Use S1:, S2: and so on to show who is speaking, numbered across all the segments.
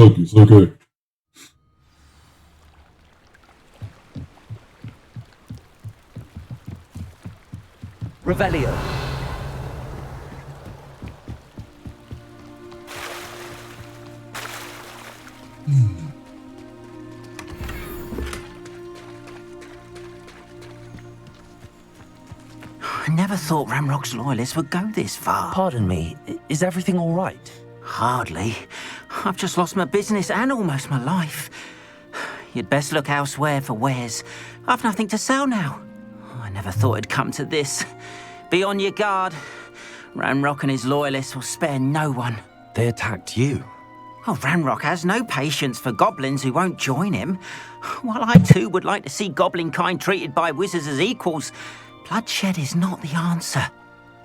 S1: Look, it's okay.
S2: Revelio.
S3: I never thought Ramrock's loyalists would go this far.
S2: Pardon me, is everything all right?
S3: Hardly. I've just lost my business and almost my life. You'd best look elsewhere for wares. I've nothing to sell now. I never thought it'd come to this. Be on your guard. Ramrock and his loyalists will spare no one.
S2: They attacked you.
S3: Oh, Ramrock has no patience for goblins who won't join him. While I too would like to see goblin kind treated by wizards as equals, bloodshed is not the answer.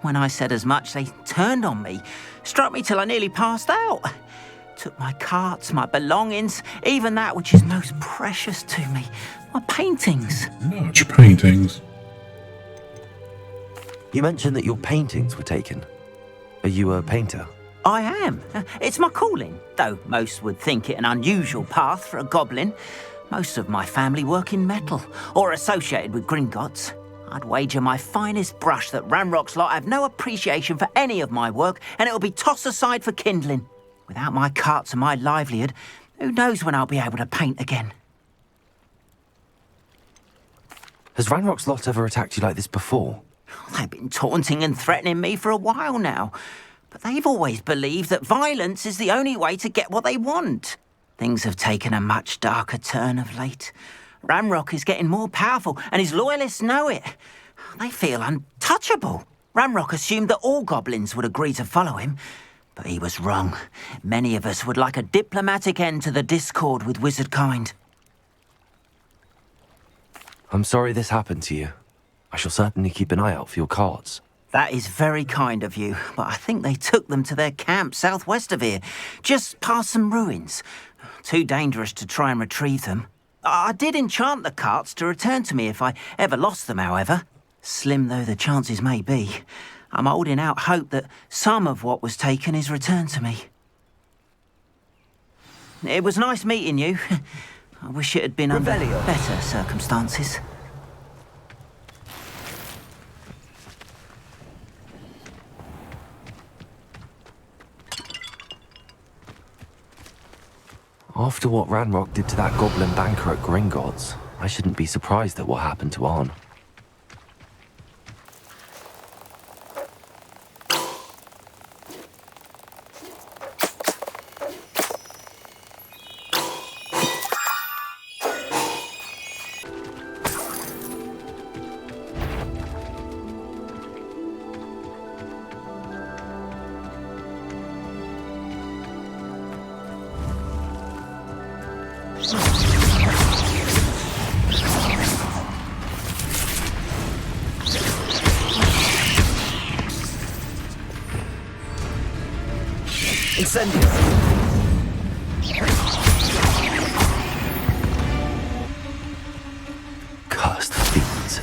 S3: When I said as much, they turned on me, struck me till I nearly passed out. Took my carts, my belongings, even that which is most precious to me, my paintings.
S1: Not your paintings.
S2: You mentioned that your paintings were taken. Are you a painter?
S3: I am. It's my calling, though most would think it an unusual path for a goblin. Most of my family work in metal, or associated with Gringotts. I'd wager my finest brush that Ramrock's lot have no appreciation for any of my work, and it'll be tossed aside for kindling. Without my carts and my livelihood, who knows when I'll be able to paint again?
S2: Has Ranrock's lot ever attacked you like this before?
S3: They've been taunting and threatening me for a while now, but they've always believed that violence is the only way to get what they want. Things have taken a much darker turn of late. Ramrock is getting more powerful, and his loyalists know it. They feel untouchable. Ramrock assumed that all goblins would agree to follow him, but he was wrong. Many of us would like a diplomatic end to the discord with wizard kind.
S2: I'm sorry this happened to you. I shall certainly keep an eye out for your cards.
S3: That is very kind of you, but I think they took them to their camp southwest of here, just past some ruins. Too dangerous to try and retrieve them. I did enchant the carts to return to me if I ever lost them, however. Slim though the chances may be, I'm holding out hope that some of what was taken is returned to me. It was nice meeting you. I wish it had been under better circumstances.
S2: After what Ranrock did to that goblin banker at Gringotts, I shouldn't be surprised at what happened to Arn. Cursed fiends.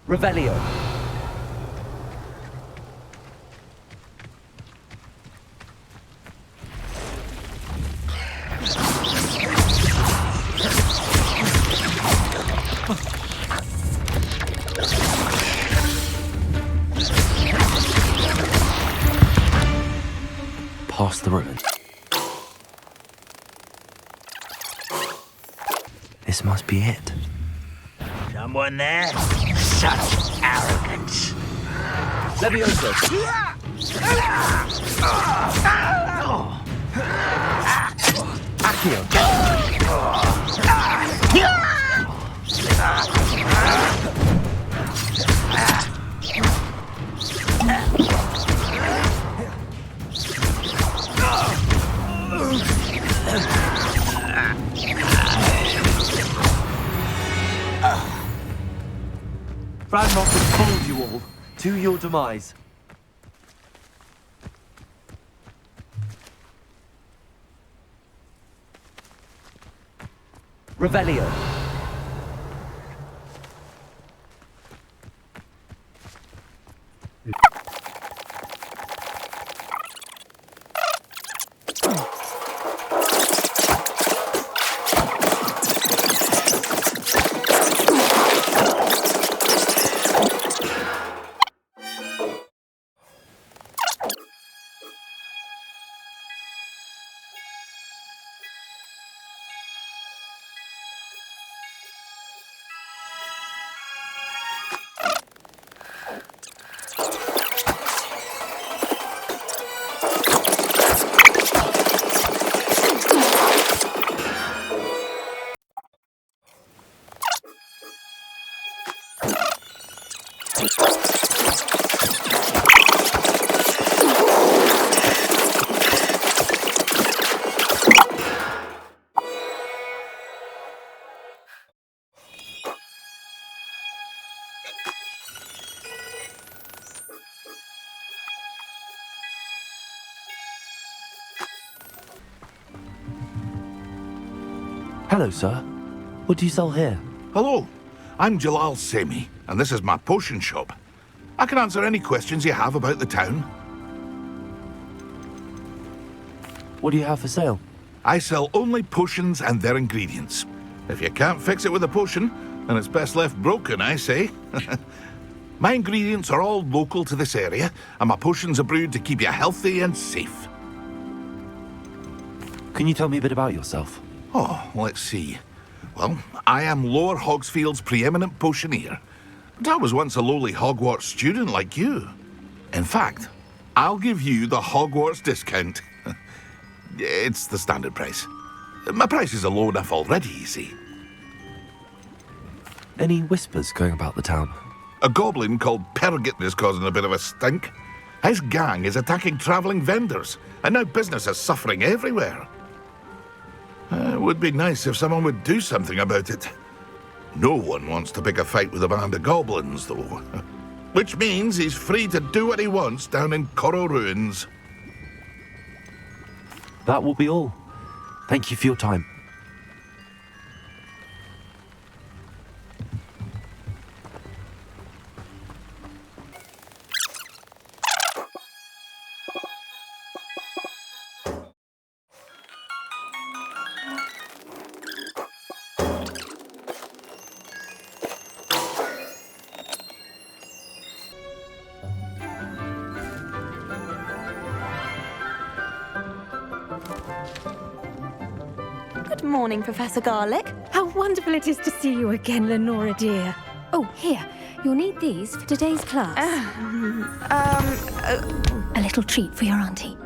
S4: Revelio.
S2: Past the ruin. This must be it.
S3: Someone there? Such arrogance.
S4: Levioso.
S2: Accio. Ranrock has pulled you all to your demise.
S4: Revelio.
S2: Hello, sir. What do you sell here?
S1: Hello, I'm Jalal Semi, and this is my potion shop. I can answer any questions you have about the town.
S2: What do you have for sale?
S1: I sell only potions and their ingredients. If you can't fix it with a potion, then it's best left broken, I say. My ingredients are all local to this area, and my potions are brewed to keep you healthy and safe.
S2: Can you tell me a bit about yourself?
S1: Oh, let's see. Well, I am Lower Hogsfield's preeminent potioneer. But I was once a lowly Hogwarts student like you. In fact, I'll give you the Hogwarts discount. It's the standard price. My prices are low enough already, you see.
S2: Any whispers going about the town?
S1: A goblin called Pergit is causing a bit of a stink. His gang is attacking travelling vendors, and now business is suffering everywhere. It would be nice if someone would do something about it. No one wants to pick a fight with a band of goblins, though. Which means he's free to do what he wants down in Corro Ruins.
S2: That will be all. Thank you for your time.
S5: Good morning, Professor Garlic.
S6: How wonderful it is to see you again, Lenora dear. Oh, here. You'll need these for today's class. A little treat for your auntie.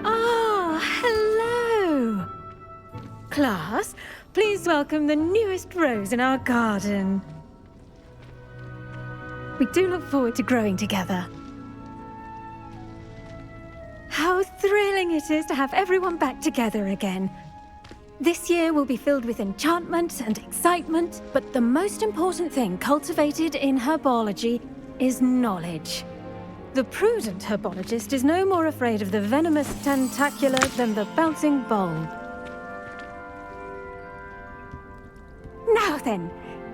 S6: Ah, hello. Class, please welcome the newest rose in our garden. We do look forward to growing together. How thrilling it is to have everyone back together again. This year will be filled with enchantment and excitement, but the most important thing cultivated in herbology is knowledge. The prudent herbologist is no more afraid of the venomous tentacular than the bouncing bulb. Now then,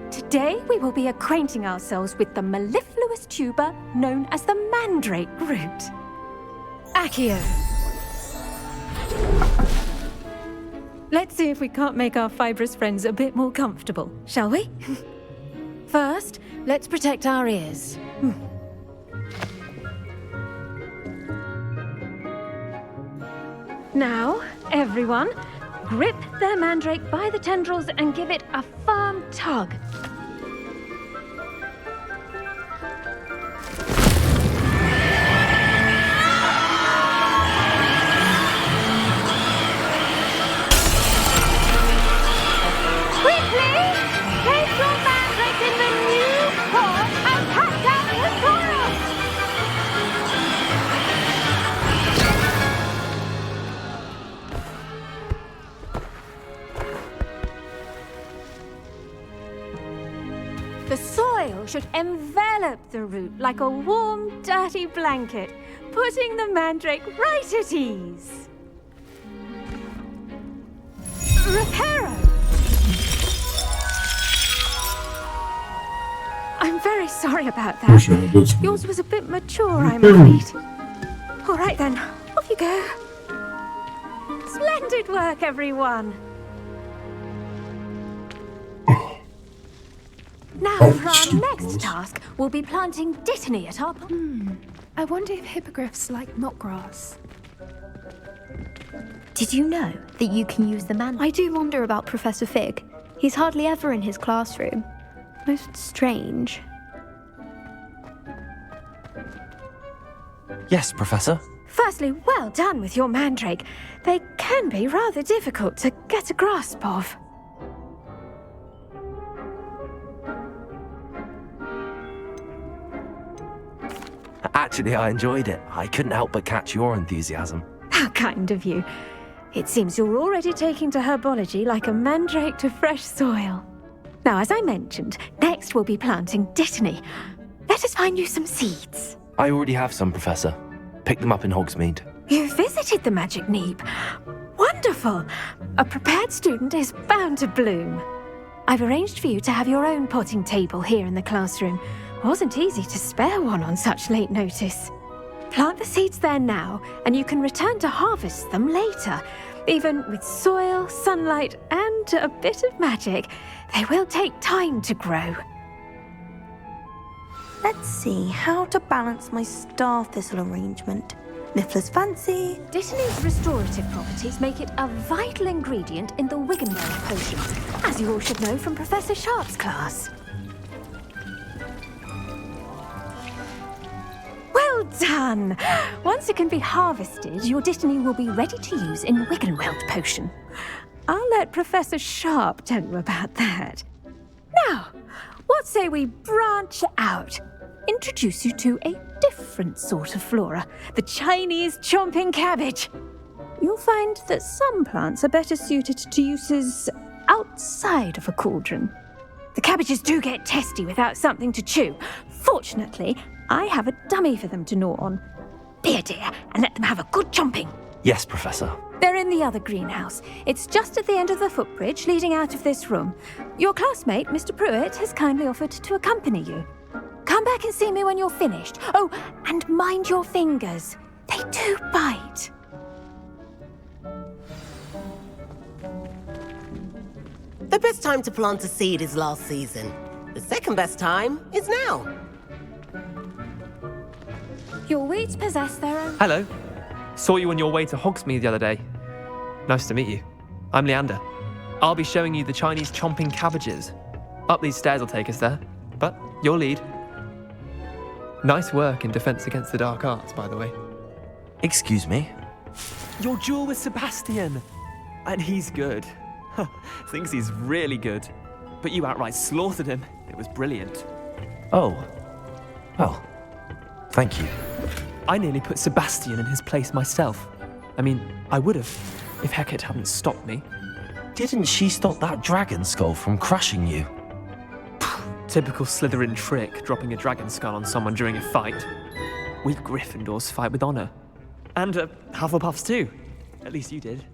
S6: today we will be acquainting ourselves with the mellifluous tuber known as the mandrake root. Accio. Let's see if we can't make our fibrous friends a bit more comfortable, shall we? First, let's protect our ears. Now, everyone, grip their mandrake by the tendrils and give it a firm tug. The soil should envelop the root like a warm, dirty blanket, putting the mandrake right at ease. very sorry about that.
S5: Başardık.
S6: Yours was a bit mature, I'm afraid. All right then, off you go. Splendid work, everyone. Now, for our next task, we'll be planting dittany at our...
S7: I wonder if hippogriffs like knotgrass.
S8: Did you know that you can use the man? I do wonder about Professor Fig. He's hardly ever in his classroom. Most strange.
S2: Yes, Professor.
S6: Firstly, well done with your mandrake. They can be rather difficult to get a grasp of.
S2: Actually, I enjoyed it. I couldn't help but catch your enthusiasm.
S6: How kind of you. It seems you're already taking to herbology like a mandrake to fresh soil. Now, as I mentioned, next we'll be planting dittany. Let us find you some seeds.
S2: I already have some, Professor. Picked them up in Hogsmeade.
S6: You visited the Magic Neep. Wonderful! A prepared student is bound to bloom. I've arranged for you to have your own potting table here in the classroom. Wasn't easy to spare one on such late notice. Plant the seeds there now, and you can return to harvest them later. Even with soil, sunlight, and a bit of magic, they will take time to grow.
S9: Let's see how to balance my star thistle arrangement. Niffler's fancy.
S6: Dittany's restorative properties make it a vital ingredient in the Wiggenweld potion, as you all should know from Professor Sharp's class. Well done! Once it can be harvested, your dittany will be ready to use in Wiggenweld potion. I'll let Professor Sharp tell you about that. Now, what say we branch out? Introduce you to a different sort of flora, the Chinese chomping cabbage. You'll find that some plants are better suited to uses outside of a cauldron. The cabbages do get testy without something to chew. Fortunately, I have a dummy for them to gnaw on. Be a dear and let them have a good chomping.
S2: Yes, Professor.
S6: They're in the other greenhouse. It's just at the end of the footbridge leading out of this room. Your classmate, Mr. Pruitt, has kindly offered to accompany you. Come back and see me when you're finished. Oh, and mind your fingers. They do bite.
S10: The best time to plant a seed is last season. The second best time is now.
S6: Your weeds possess their own...
S11: Hello. Saw you on your way to Hogsmeade the other day. Nice to meet you. I'm Leander. I'll be showing you the Chinese chomping cabbages. Up these stairs will take us there, but your lead. Nice work in Defense Against the Dark Arts, by the way.
S2: Excuse me?
S11: Your duel with Sebastian! And he's good. Thinks he's really good. But you outright slaughtered him. It was brilliant.
S2: Oh. Well, thank you.
S11: I nearly put Sebastian in his place myself. I mean, I would have, if Hecate hadn't stopped me.
S2: Didn't she stop that dragon skull from crushing you?
S11: Typical Slytherin trick, dropping a dragon skull on someone during a fight. We Gryffindors fight with honor. And Hufflepuffs too. At least you did.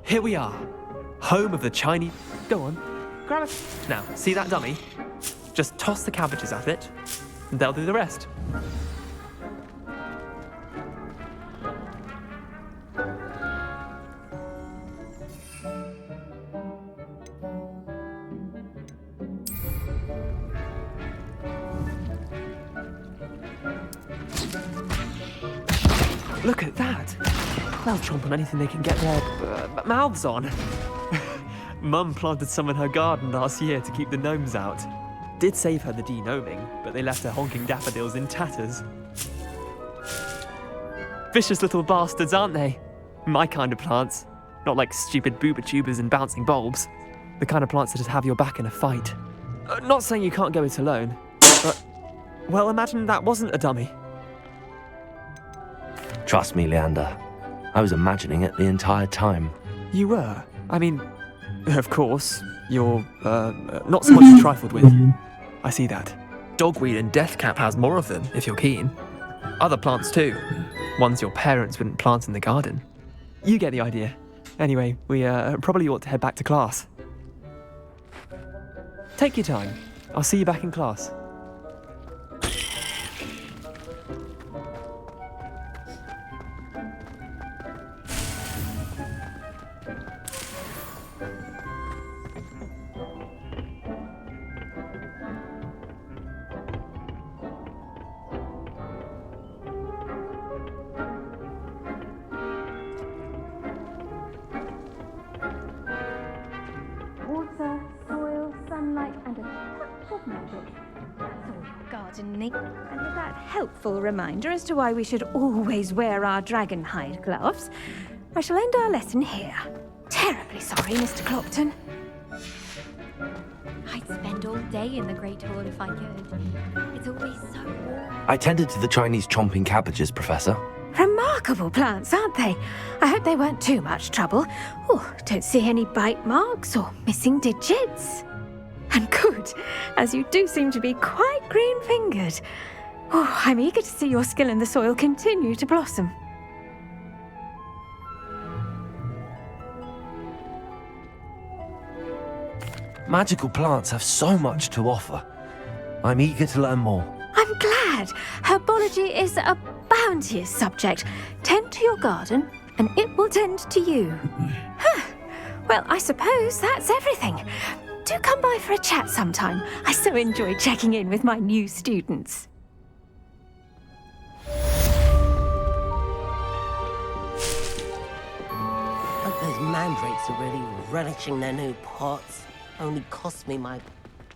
S11: Here we are, home of the Chinese... Go on, grab it. Now, see that dummy? Just toss the cabbages at it, and they'll do the rest. Look at that. They'll chomp on anything they can get their mouths on. Mum planted some in her garden last year to keep the gnomes out. Did save her the de-gnoming, but they left her honking daffodils in tatters. Vicious little bastards, aren't they? My kind of plants. Not like stupid booba tubers and bouncing bulbs. The kind of plants that just have your back in a fight. Not saying you can't go it alone, but... Well, imagine that wasn't a dummy.
S2: Trust me, Leander. I was imagining it the entire time.
S11: You were? I mean, of course, you're, not so much trifled with. I see that. Dogweed and deathcap has more of them, if you're keen. Other plants too. Ones your parents wouldn't plant in the garden. You get the idea. Anyway, we probably ought to head back to class. Take your time. I'll see you back in class.
S6: Water, soil, sunlight, and a touch of magic. That's all gardening. And with that helpful reminder as to why we should always wear our dragon hide gloves, I shall end our lesson here. Terribly sorry, Mr. Clopton.
S8: I'd spend all day in the Great Hall if I could. It's always so warm.
S2: I tended to the Chinese chomping cabbages, Professor.
S6: Remarkable plants, aren't they? I hope they weren't too much trouble. Oh, don't see any bite marks or missing digits. And good, as you do seem to be quite green-fingered. Oh, I'm eager to see your skill in the soil continue to blossom.
S2: Magical plants have so much to offer. I'm eager to learn more.
S6: I'm glad. Herbology is a bounteous subject. Tend to your garden, and it will tend to you. Well, I suppose that's everything. Do come by for a chat sometime. I so enjoy checking in with my new students.
S10: Hope those mandrakes are really relishing their new pots. Only cost me my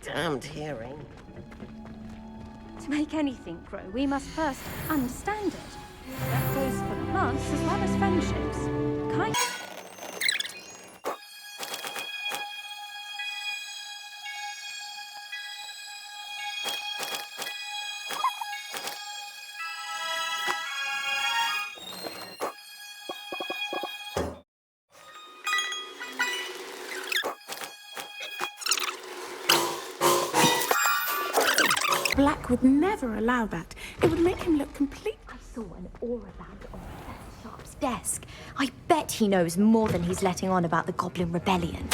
S10: damned hearing.
S6: To make anything grow, we must first understand it. That goes for plants as well as friendships. Kind.
S9: Black would never allow that. It would make him look complete.
S8: I saw an aura band on Professor Sharp's desk. I bet he knows more than he's letting on about the Goblin Rebellion.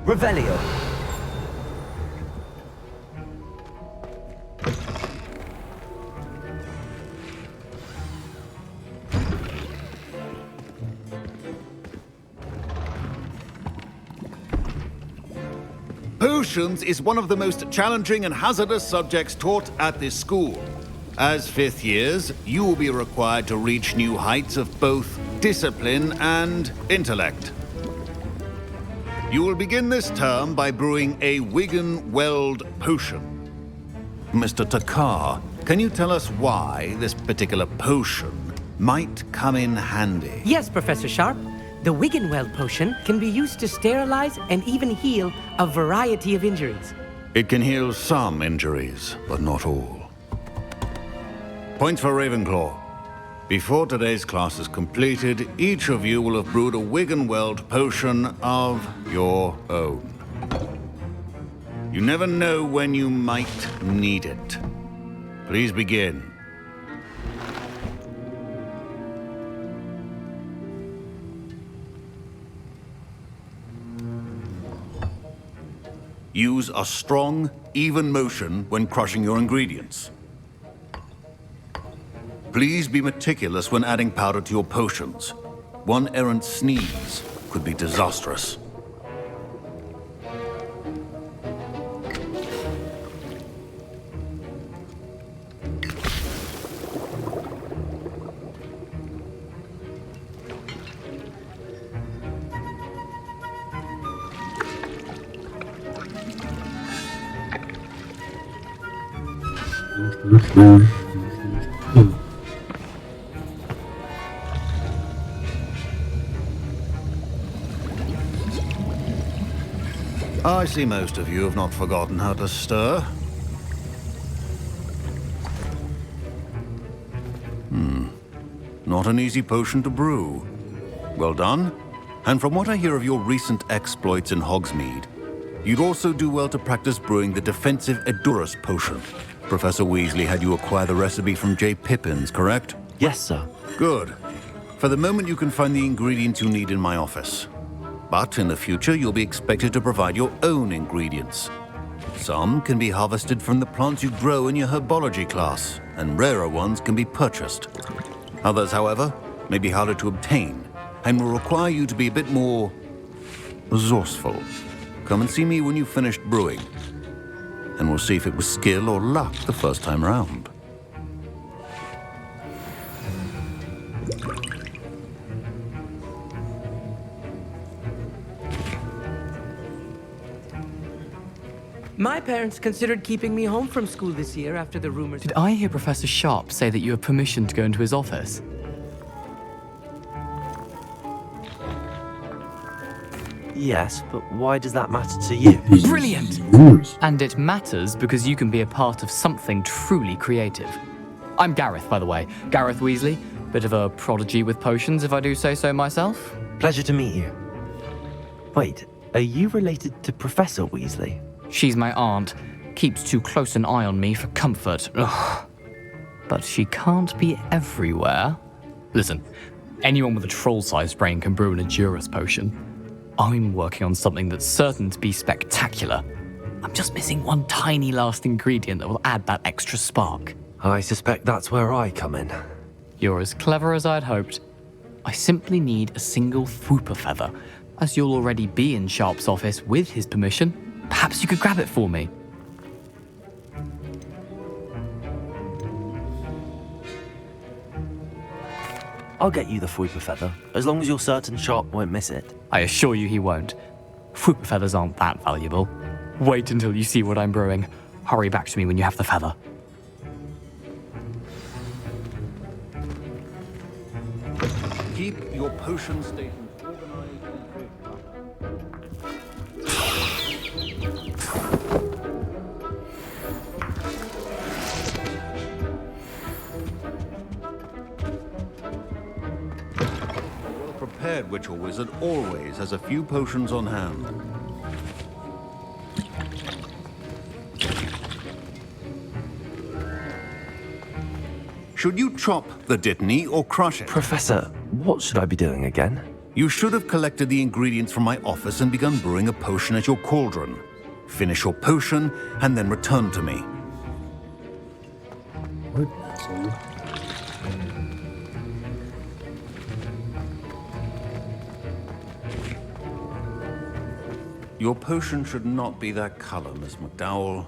S4: Revelio.
S5: Potions is one of the most challenging and hazardous subjects taught at this school. As fifth years, you will be required to reach new heights of both discipline and intellect. You will begin this term by brewing a Wigan-Weld potion. Mr. Takar, can you tell us why this particular potion might come in handy?
S12: Yes, Professor Sharp. The Wigan-Weld potion can be used to sterilize and even heal a variety of injuries.
S5: It can heal some injuries, but not all. Point for Ravenclaw. Before today's class is completed, each of you will have brewed a Wiggenweld potion of your own. You never know when you might need it. Please begin. Use a strong, even motion when crushing your ingredients. Please be meticulous when adding powder to your potions. One errant sneeze could be disastrous. I see most of you have not forgotten how to stir. Not an easy potion to brew. Well done. And from what I hear of your recent exploits in Hogsmeade, you'd also do well to practice brewing the defensive Edurus potion. Professor Weasley had you acquire the recipe from J. Pippins, correct?
S2: Yes, sir.
S5: Good. For the moment, you can find the ingredients you need in my office. But in the future, you'll be expected to provide your own ingredients. Some can be harvested from the plants you grow in your herbology class, and rarer ones can be purchased. Others, however, may be harder to obtain, and will require you to be a bit more resourceful. Come and see me when you've finished brewing, and we'll see if it was skill or luck the first time round.
S12: My parents considered keeping me home from school this year after the rumors.
S13: Did I hear Professor Sharp say that you have permission to go into his office?
S2: Yes, but why does that matter to you?
S13: Brilliant! And it matters because you can be a part of something truly creative. I'm Gareth, by the way. Gareth Weasley. Bit of a prodigy with potions, if I do say so myself.
S2: Pleasure to meet you. Wait, are you related to Professor Weasley?
S13: She's my aunt. Keeps too close an eye on me for comfort. Ugh. But she can't be everywhere. Listen, anyone with a troll-sized brain can brew an Edurus potion. I'm working on something that's certain to be spectacular. I'm just missing one tiny last ingredient that will add that extra spark.
S2: I suspect that's where I come in.
S13: You're as clever as I'd hoped. I simply need a single Thwooper feather. As you'll already be in Sharp's office with his permission, perhaps you could grab it for me.
S2: I'll get you the Thwooper feather, as long as you're certain Sharp won't miss it.
S13: I assure you he won't. Thwooper feathers aren't that valuable. Wait until you see what I'm brewing. Hurry back to me when you have the feather.
S5: Keep your potion station organized and well-prepared witch or wizard always has a few potions on hand. Should you chop the Dittany or crush it?
S2: Professor, what should I be doing again?
S5: You should have collected the ingredients from my office and begun brewing a potion at your cauldron. Finish your potion and then return to me. Your potion should not be that color, Miss McDowell.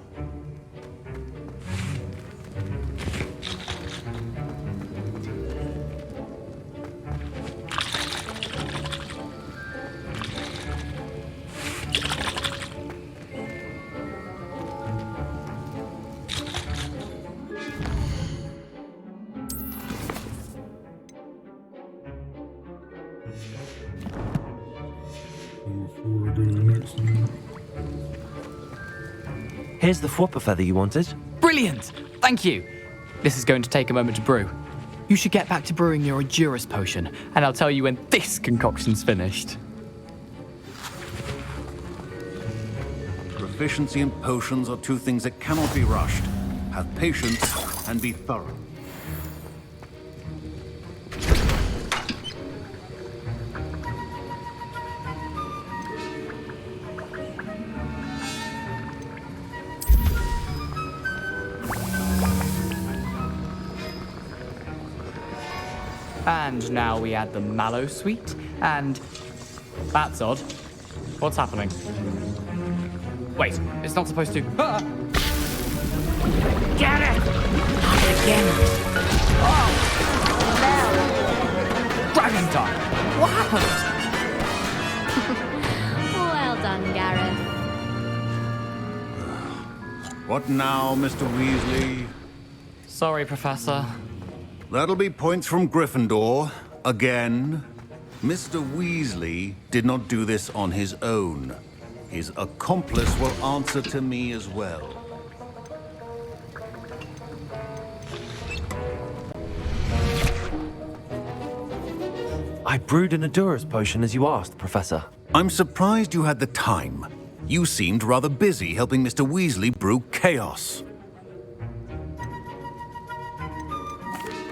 S2: Here's the Thwooper feather you wanted.
S13: Brilliant! Thank you! This is going to take a moment to brew. You should get back to brewing your Endurus potion, and I'll tell you when this concoction's finished.
S5: Proficiency and potions are two things that cannot be rushed. Have patience and be thorough.
S13: And now we add the mallow sweet, and... That's odd. What's happening? Wait, it's not supposed to... Ah!
S10: Get it! Again.
S13: Oh! Dragon time! What happened?
S8: Well done, Gareth.
S5: What now, Mr. Weasley?
S13: Sorry, Professor.
S5: That'll be points from Gryffindor. Again. Mr. Weasley did not do this on his own. His accomplice will answer to me as well.
S2: I brewed an Endurus potion as you asked, Professor.
S5: I'm surprised you had the time. You seemed rather busy helping Mr. Weasley brew chaos.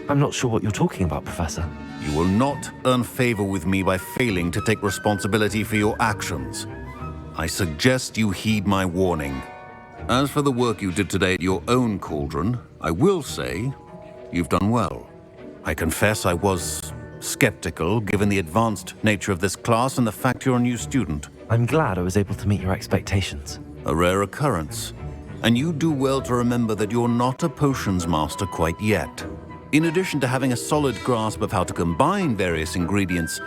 S2: I'm not sure what you're talking about, Professor.
S5: You will not earn favor with me by failing to take responsibility for your actions. I suggest you heed my warning. As for the work you did today at your own cauldron, I will say you've done well. I confess I was skeptical, given the advanced nature of this class and the fact you're a new student.
S2: I'm glad I was able to meet your expectations.
S5: A rare occurrence. And you do well to remember that you're not a potions master quite yet. In addition to having a solid grasp of how to combine various ingredients,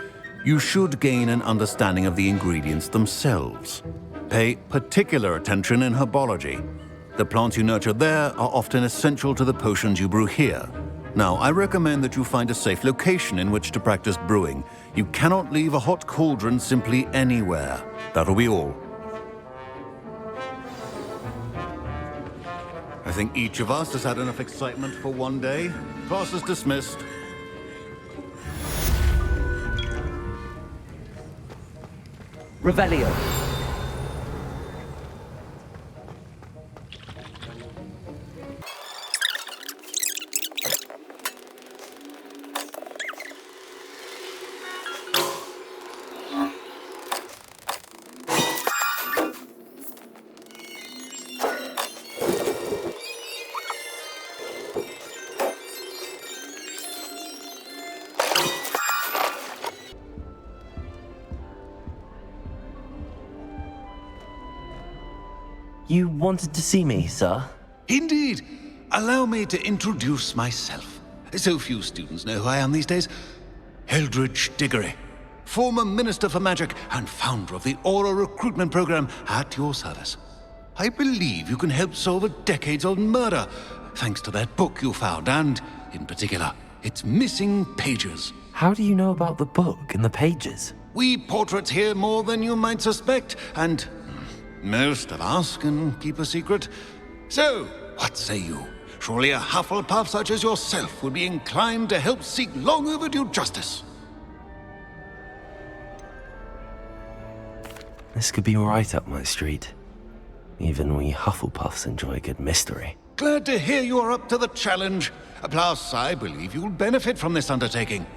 S5: you should gain an understanding of the ingredients themselves. Pay particular attention in herbology. The plants you nurture there are often essential to the potions you brew here. Now, I recommend that you find a safe location in which to practice brewing. You cannot leave a hot cauldron simply anywhere. That'll be all. I think each of us has had enough excitement for one day. Class is dismissed.
S4: Revelio.
S2: You wanted to see me, sir?
S5: Indeed. Allow me to introduce myself. So few students know who I am these days. Eldridge Diggory, former Minister for Magic and founder of the Aura Recruitment Program, at your service. I believe you can help solve a decades-old murder, thanks to that book you found, and, in particular, its missing pages.
S2: How do you know about the book and the pages?
S5: We portraits hear more than you might suspect, and most of us can keep a secret. So, what say you? Surely a Hufflepuff such as yourself would be inclined to help seek long overdue justice.
S2: This could be right up my street. Even we Hufflepuffs enjoy a good mystery.
S5: Glad to hear you are up to the challenge. Plus, I believe you'll benefit from this undertaking.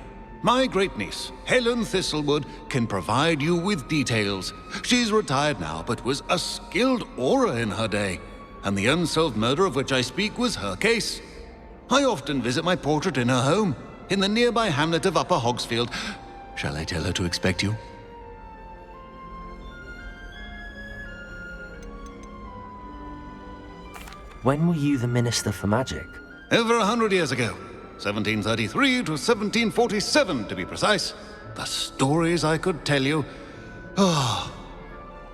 S5: My great-niece, Helen Thistlewood, can provide you with details. She's retired now, but was a skilled aura in her day. And the unsolved murder of which I speak was her case. I often visit my portrait in her home, in the nearby hamlet of Upper Hogsfield. Shall I tell her to expect you?
S2: When were you the Minister for Magic?
S5: Over 100 years ago. 1733 to 1747, to be precise. The stories I could tell you.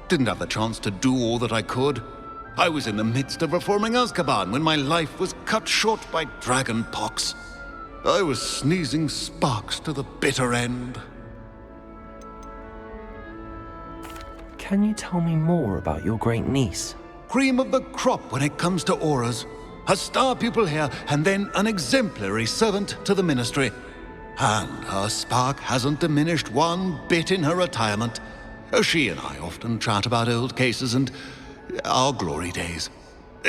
S5: Didn't have the chance to do all that I could. I was in the midst of reforming Azkaban when my life was cut short by dragon pox. I was sneezing sparks to the bitter end.
S2: Can you tell me more about your great niece?
S5: Cream of the crop when it comes to auras. a star pupil here, and then an exemplary servant to the ministry. And her spark hasn't diminished one bit in her retirement. She and I often chat about old cases and our glory days.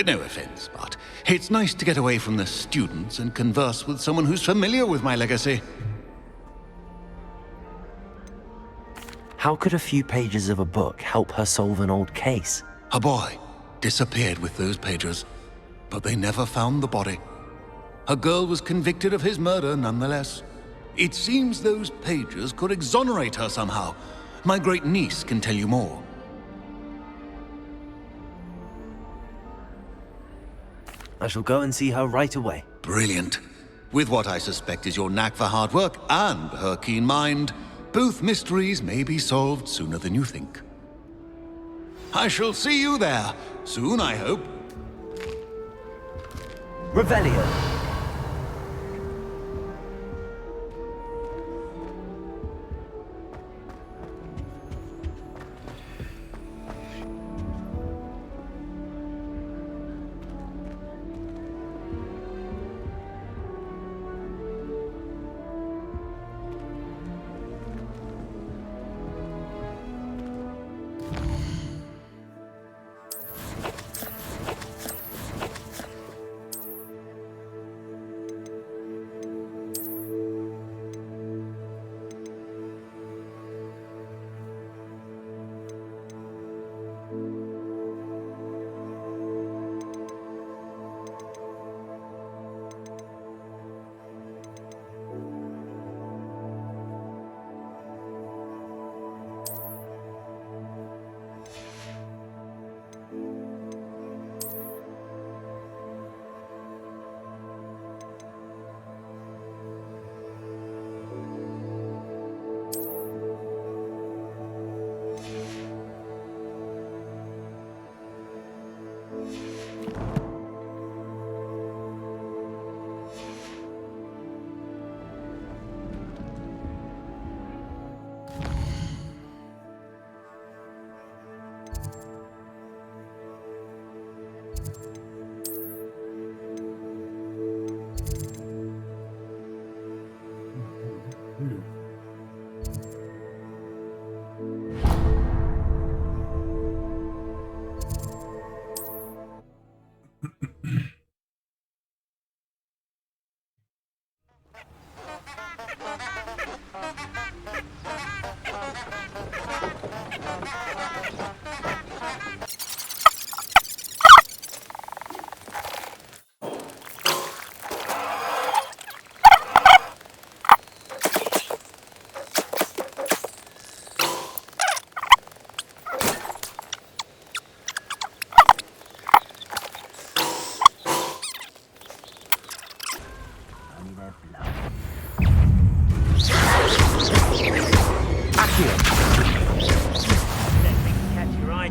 S5: No offense, but it's nice to get away from the students and converse with someone who's familiar with my legacy.
S2: How could a few pages of a book help her solve an old case?
S5: A boy disappeared with those pages, but they never found the body. A girl was convicted of his murder nonetheless. It seems those pages could exonerate her somehow. My great niece can tell you more.
S2: I shall go and see her right away.
S5: Brilliant. With what I suspect is your knack for hard work and her keen mind, both mysteries may be solved sooner than you think. I shall see you there, soon I hope.
S4: Revelio.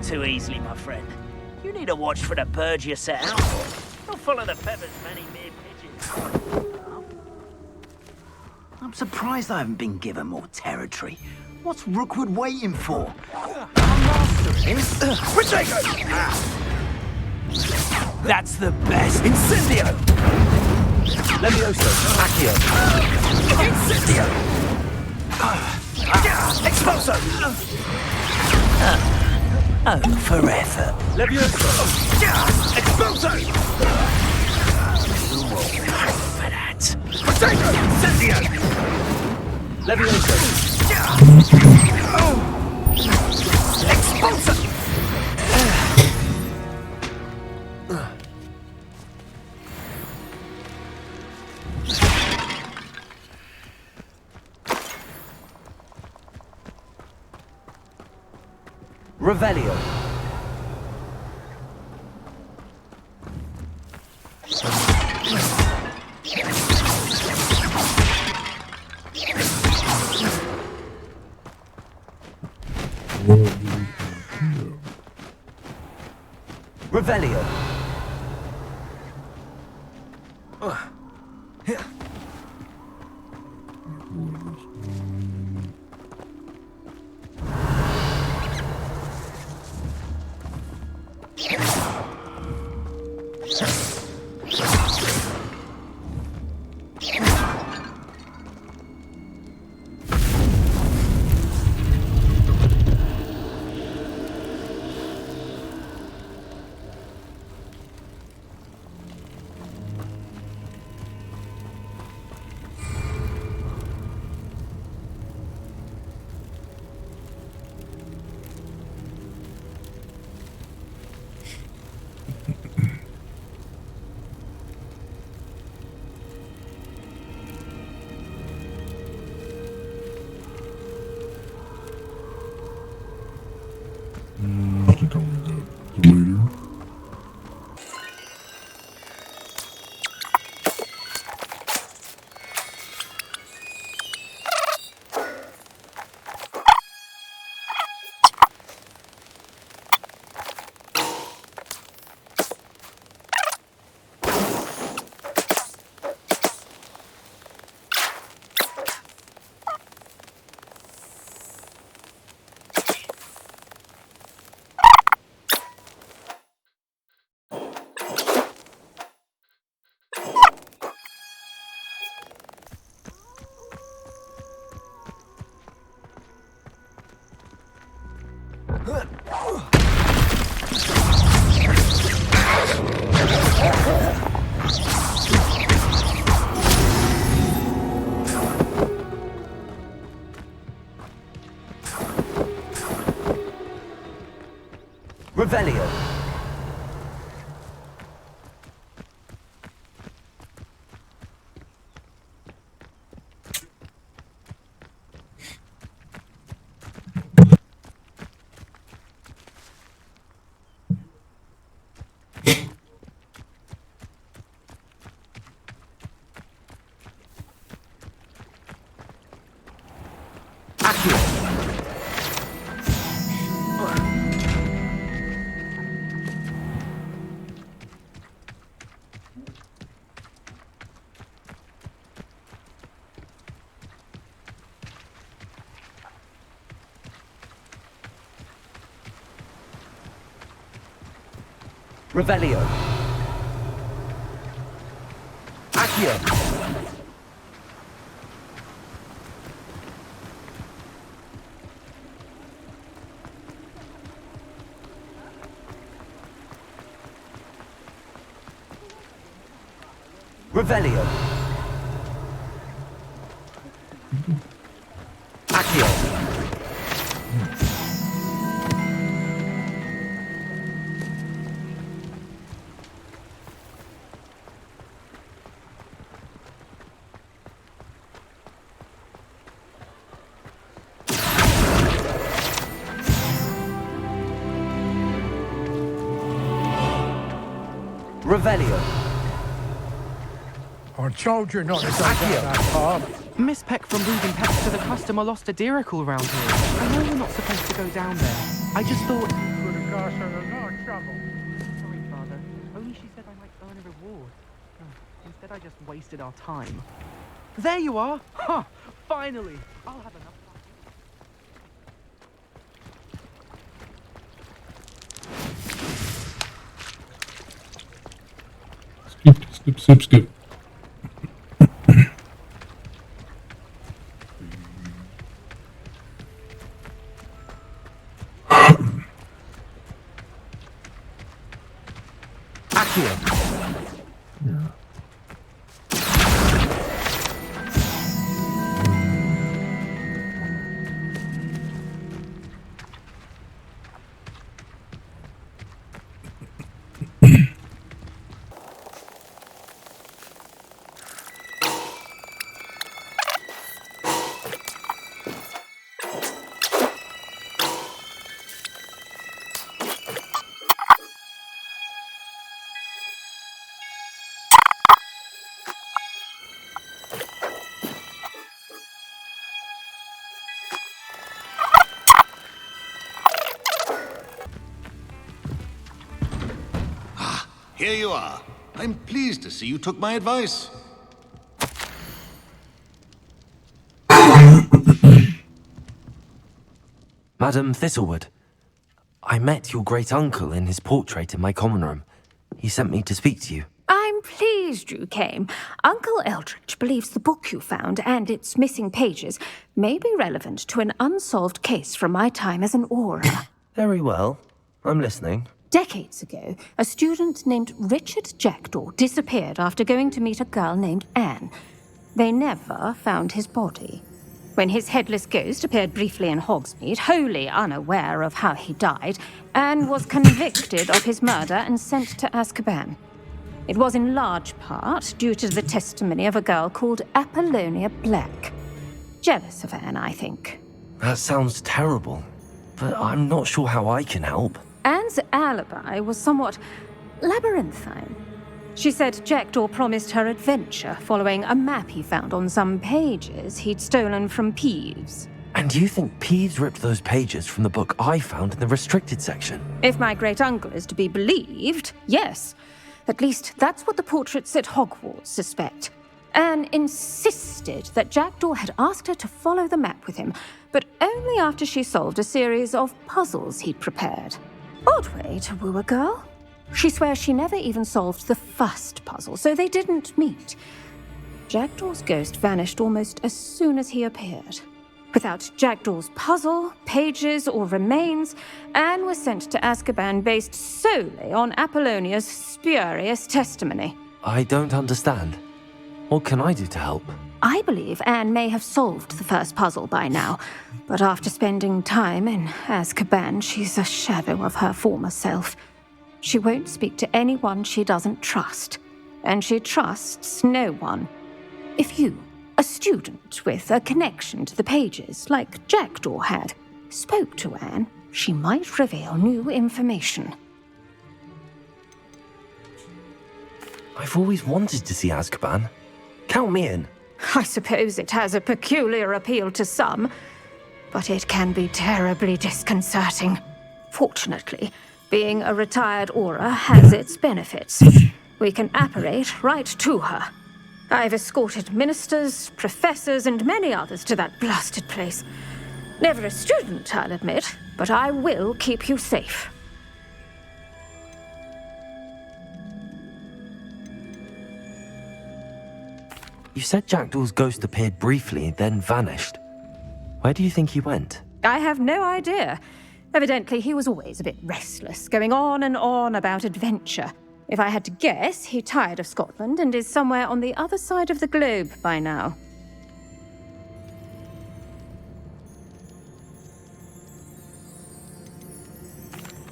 S14: Too easily, my friend. You need to watch for the birds you set out for. Don't follow the feathers of any mere pigeons.
S3: I'm surprised I haven't been given more territory. What's Rookwood waiting for? Our master is...
S14: Protego! That's the best. Incendio!
S4: Levioso. Accio.
S14: Incendio! Expulso! Oh, forever.
S4: Levioso.
S14: Expulso! You will pay for that. Protego! Incendio!
S4: Levioso.
S14: Expulso!
S4: Revelio. Revelio. Revelio. Revelio. Accio. Revelio. Accio. Revelio.
S15: I told you not to go down that path.
S16: Miss Peck from Breeding Pets to the customer lost a deeracle around here. I know we're not supposed to go down there. I just thought...
S15: You could have got us in a lot of trouble.
S16: Sorry, Father. Only she said I might earn a reward. Instead, I just wasted our time. There you are! Huh! Finally! I'll have enough.
S17: Skip.
S5: Here you are. I'm pleased to see you took my advice.
S2: Madam Thistlewood, I met your great-uncle in his portrait in my common room. He sent me to speak to you.
S6: I'm pleased you came. Uncle Eldridge believes the book you found and its missing pages may be relevant to an unsolved case from my time as an aura.
S2: Very well. I'm listening.
S6: Decades ago, a student named Richard Jackdaw disappeared after going to meet a girl named Anne. They never found his body. When his headless ghost appeared briefly in Hogsmeade, wholly unaware of how he died, Anne was convicted of his murder and sent to Azkaban. It was in large part due to the testimony of a girl called Apollonia Black. Jealous of Anne, I think.
S2: That sounds terrible, but I'm not sure how I can help.
S6: Anne's alibi was somewhat labyrinthine. She said Jackdaw promised her adventure following a map he found on some pages he'd stolen from Peeves.
S2: And you think Peeves ripped those pages from the book I found in the restricted section?
S6: If my great-uncle is to be believed, yes. At least that's what the portraits at Hogwarts suspect. Anne insisted that Jackdaw had asked her to follow the map with him, but only after she solved a series of puzzles he'd prepared. Odd way to woo a girl. She swears she never even solved the first puzzle, so they didn't meet. Jackdaw's ghost vanished almost as soon as he appeared. Without Jackdaw's puzzle, pages, or remains, Anne was sent to Azkaban based solely on Apollonia's spurious testimony.
S2: I don't understand. What can I do to help?
S6: I believe Anne may have solved the first puzzle by now, but after spending time in Azkaban, she's a shadow of her former self. She won't speak to anyone she doesn't trust, and she trusts no one. If you, a student with a connection to the pages, like Jackdaw had, spoke to Anne, she might reveal new information.
S2: I've always wanted to see Azkaban. Count me in.
S6: I suppose it has a peculiar appeal to some, but it can be terribly disconcerting. Fortunately, being a retired Auror has its benefits. We can apparate right to her. I've escorted ministers, professors, and many others to that blasted place. Never a student, I'll admit, but I will keep you safe.
S2: You said Jackdaw's ghost appeared briefly, then vanished. Where do you think he went?
S6: I have no idea. Evidently, he was always a bit restless, going on and on about adventure. If I had to guess, he tired of Scotland and is somewhere on the other side of the globe by now.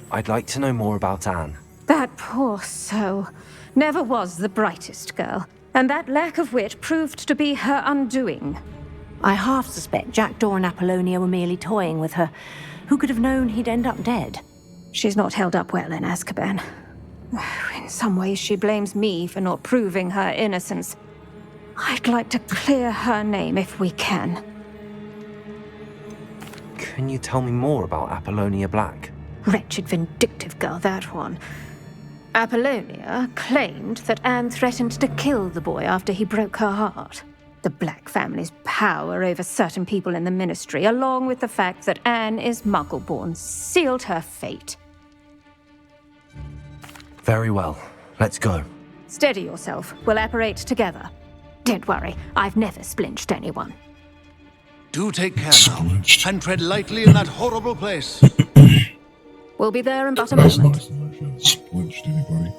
S2: I'd like to know more about Anne.
S6: That poor soul. Never was the brightest girl, and that lack of wit proved to be her undoing.
S18: I half suspect Jackdaw and Apollonia were merely toying with her. Who could have known he'd end up dead?
S6: She's not held up well in Azkaban. In some ways, she blames me for not proving her innocence. I'd like to clear her name if we can.
S2: Can you tell me more about Apollonia Black?
S6: Wretched, vindictive girl, that one. Apollonia claimed that Anne threatened to kill the boy after he broke her heart. The Black family's power over certain people in the Ministry, along with the fact that Anne is Muggle-born, sealed her fate.
S2: Very well. Let's go.
S6: Steady yourself. We'll apparate together. Don't worry, I've never splinched anyone.
S5: Do take care now, and tread lightly in that horrible place.
S6: We'll be there in but a
S17: That's
S6: moment.
S17: nice that I haven't splinched anybody.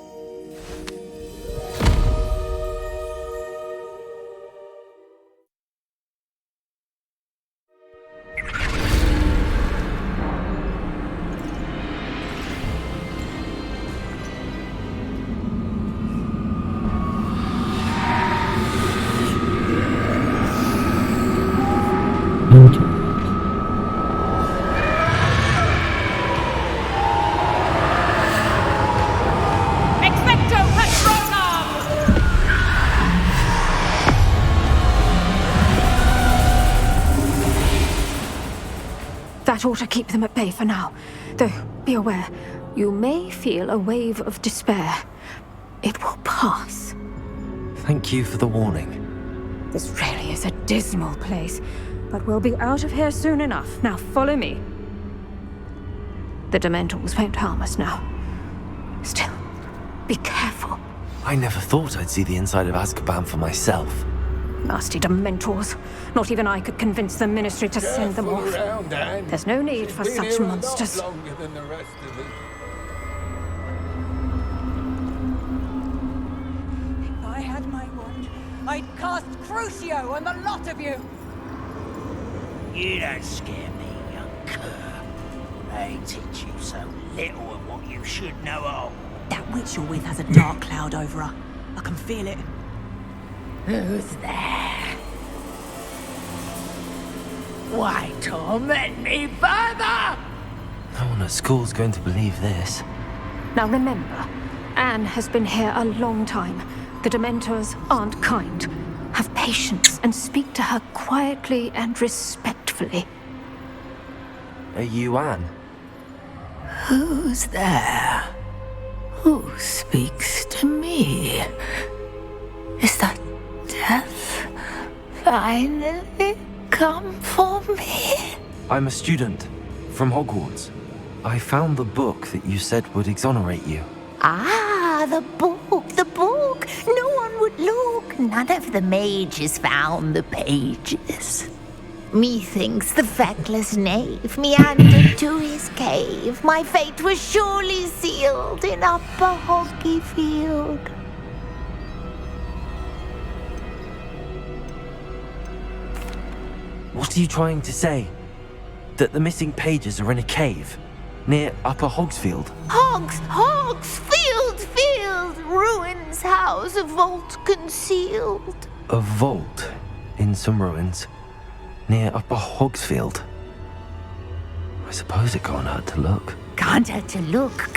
S6: That ought to keep them at bay for now. Though, be aware, you may feel a wave of despair. It will pass.
S2: Thank you for the warning.
S6: This really is a dismal place, but we'll be out of here soon enough. Now follow me. The Dementors won't harm us now. Still, be careful.
S2: I never thought I'd see the inside of Azkaban for myself.
S6: Nasty Dementors. Not even I could convince the Ministry to send them off. There's no need for such monsters.
S15: If
S19: I had my wand, I'd cast Crucio on the lot of you!
S14: You don't scare me, young cur. They teach you so little of what you should know of.
S18: That witch you're with has a dark cloud over her. I can feel it.
S14: Who's there? Why torment me further?
S2: No one at school's going to believe this.
S6: Now remember, Anne has been here a long time. The Dementors aren't kind. Have patience and speak to her quietly and respectfully.
S2: Are you Anne?
S10: Who's there? Who speaks to me? Is that death finally come for me?
S2: I'm a student from Hogwarts. I found the book that you said would exonerate you.
S10: Ah, the book, the book. No one would look. None of the mages found the pages.
S20: Methinks the feckless knave meandered to his cave. My fate was surely sealed in upper Hoggy Field.
S2: What are you trying to say? That the missing pages are in a cave near Upper Hogsfield?
S20: Field! Ruins house, a vault concealed.
S2: A vault in some ruins near Upper Hogsfield. I suppose it can't hurt to look.
S20: Can't hurt to look.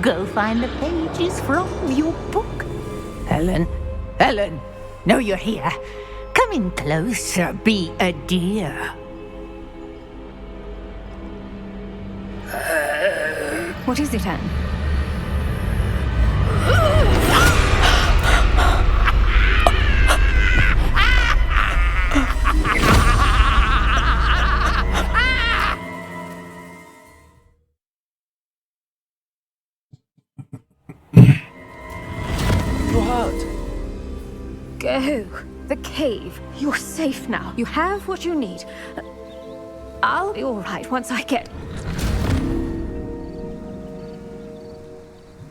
S20: Go find the pages from your book. Helen, know you're here. Come in closer, be a dear.
S6: What is it, Anne?
S2: You're hurt.
S6: Go. The cave. You're safe now. You have what you need. I'll be all right once I get...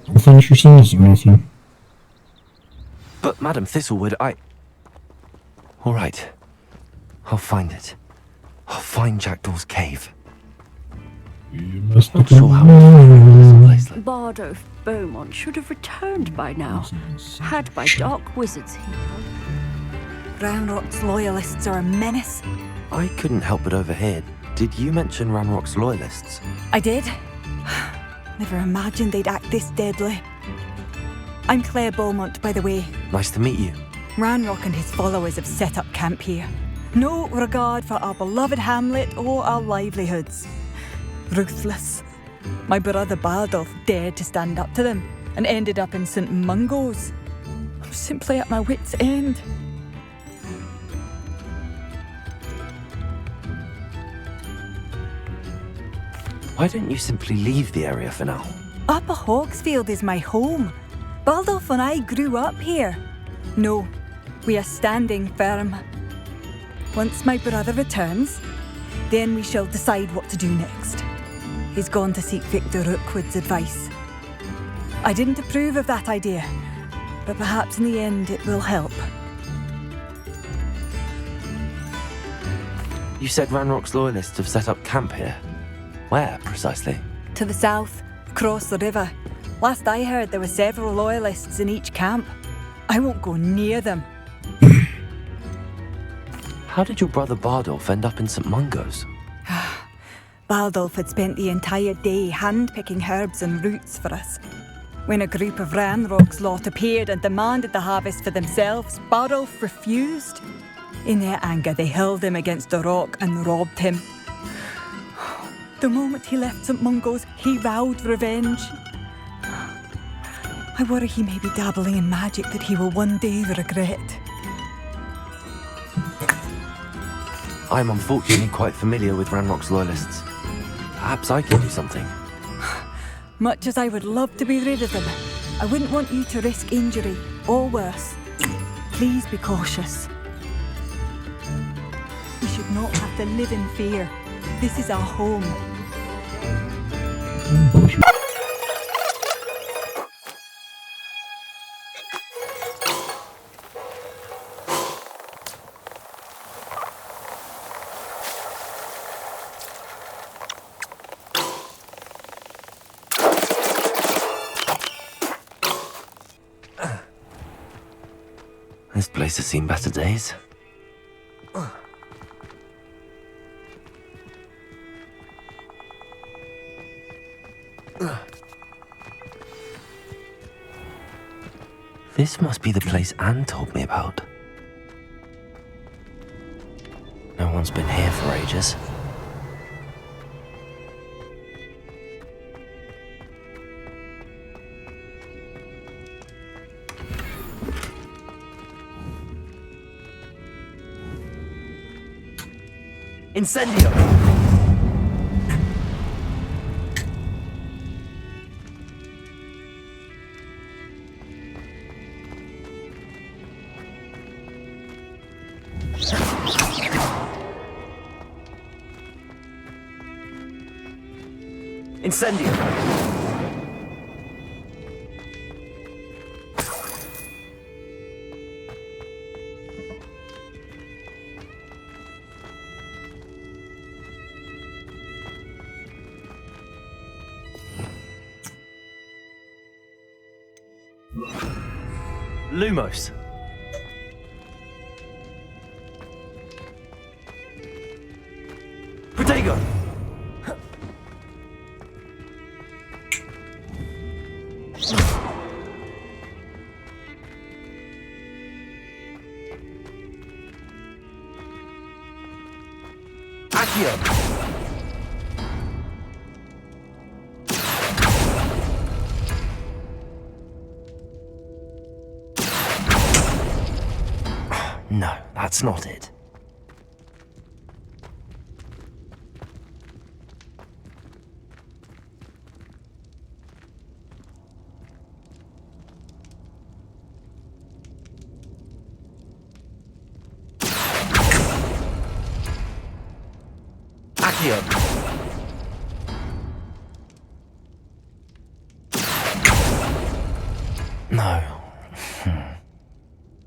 S17: 我分区新的行为性。
S2: But Madam Thistlewood, All right. I'll find it. I'll find Jackdaw's cave. Not sure how much
S21: Bardolph Beaumont should have returned by now, had by dark wizards here.
S22: Ranrock's loyalists are a menace.
S2: I couldn't help but overhear. Did you mention Ranrock's loyalists?
S22: I did. Never imagined they'd act this deadly. I'm Claire Beaumont, by the way.
S2: Nice to meet you.
S22: Ranrock and his followers have set up camp here. No regard for our beloved hamlet or our livelihoods. Ruthless. My brother Bardolph dared to stand up to them and ended up in St. Mungo's. I'm simply at my wit's end.
S2: Why don't you simply leave the area for now?
S22: Upper Hogsfield is my home. Bardolph and I grew up here. No, we are standing firm. Once my brother returns, then we shall decide what to do next. He's gone to seek Victor Rookwood's advice. I didn't approve of that idea, but perhaps in the end it will help.
S2: You said Ranrock's loyalists have set up camp here. Where, precisely?
S22: To the south, across the river. Last I heard, there were several loyalists in each camp. I won't go near them.
S2: How did your brother Bardolph end up in St. Mungo's?
S22: Bardolph had spent the entire day hand-picking herbs and roots for us. When a group of Ranrock's lot appeared and demanded the harvest for themselves, Bardolph refused. In their anger, they hurled him against a rock and robbed him. The moment he left St. Mungo's, he vowed revenge. I worry he may be dabbling in magic that he will one day regret.
S2: I'm unfortunately quite familiar with Ranrock's loyalists. Perhaps I can do something.
S22: Much as I would love to be rid of them, I wouldn't want you to risk injury, or worse. Please be cautious. We should not have to live in fear. This is our home.
S2: This place has seen better days. This must be the place Anne told me about. No one's been here for ages.
S4: Incendio! Incendio. Lumos. Protego. Accio.
S2: No, that's not it.
S4: Accio.
S2: No.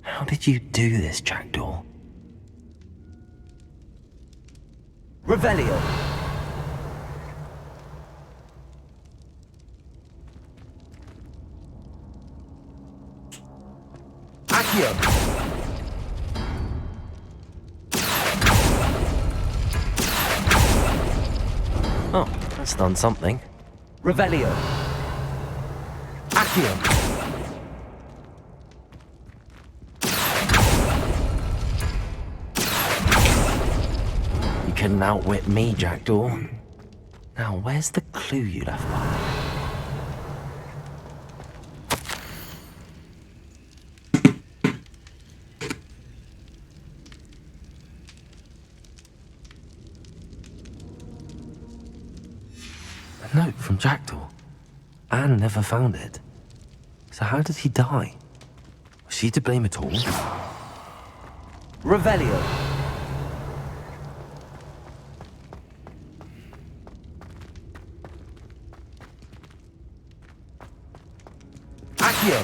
S2: How did you do this, Jackdaw?
S4: Revelio. Accio.
S2: Oh, that's done something.
S4: Revelio. Accio.
S2: You couldn't outwit me, Jackdaw. Now, where's the clue you left behind? A note from Jackdaw. Anne never found it. So how did he die? Was she to blame at all?
S4: Revelio. Accio.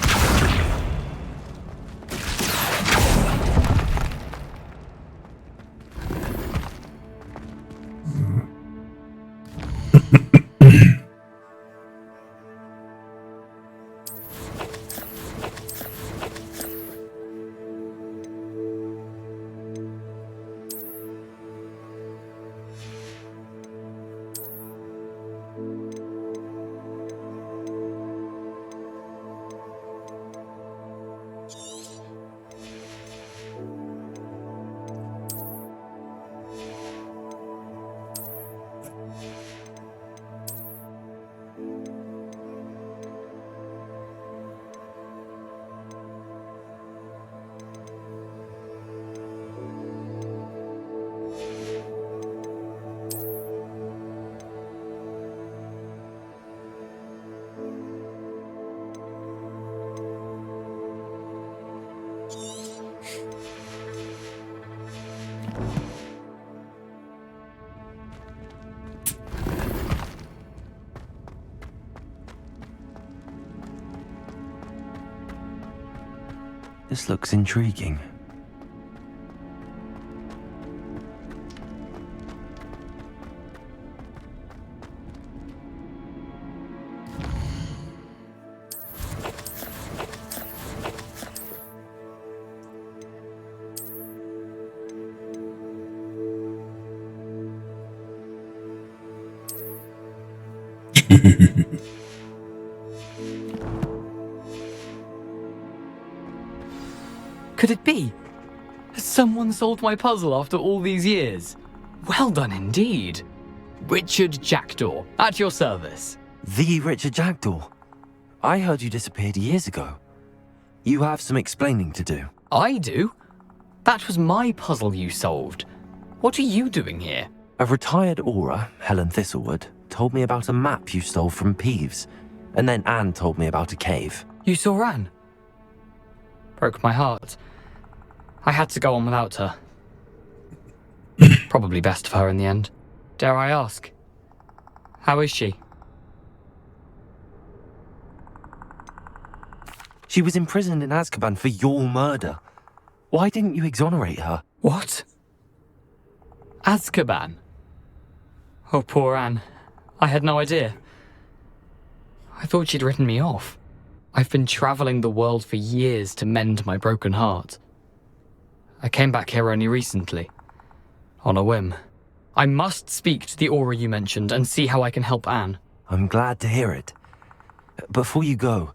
S2: This looks intriguing.
S13: Could it be? Has someone solved my puzzle after all these years? Well done indeed. Richard Jackdaw, at your service.
S2: The Richard Jackdaw? I heard you disappeared years ago. You have some explaining to do.
S13: I do? That was my puzzle you solved. What are you doing here?
S2: A retired aura, Helen Thistlewood, told me about a map you stole from Peeves, and then Anne told me about a cave.
S13: You saw Anne? Broke my heart. I had to go on without her. Probably best for her in the end. Dare I ask? How is she?
S2: She was imprisoned in Azkaban for your murder. Why didn't you exonerate her?
S13: What? Azkaban? Oh, poor Anne. I had no idea. I thought she'd written me off. I've been travelling the world for years to mend my broken heart. I came back here only recently. On a whim. I must speak to the Aura you mentioned and see how I can help Anne.
S2: I'm glad to hear it. Before you go,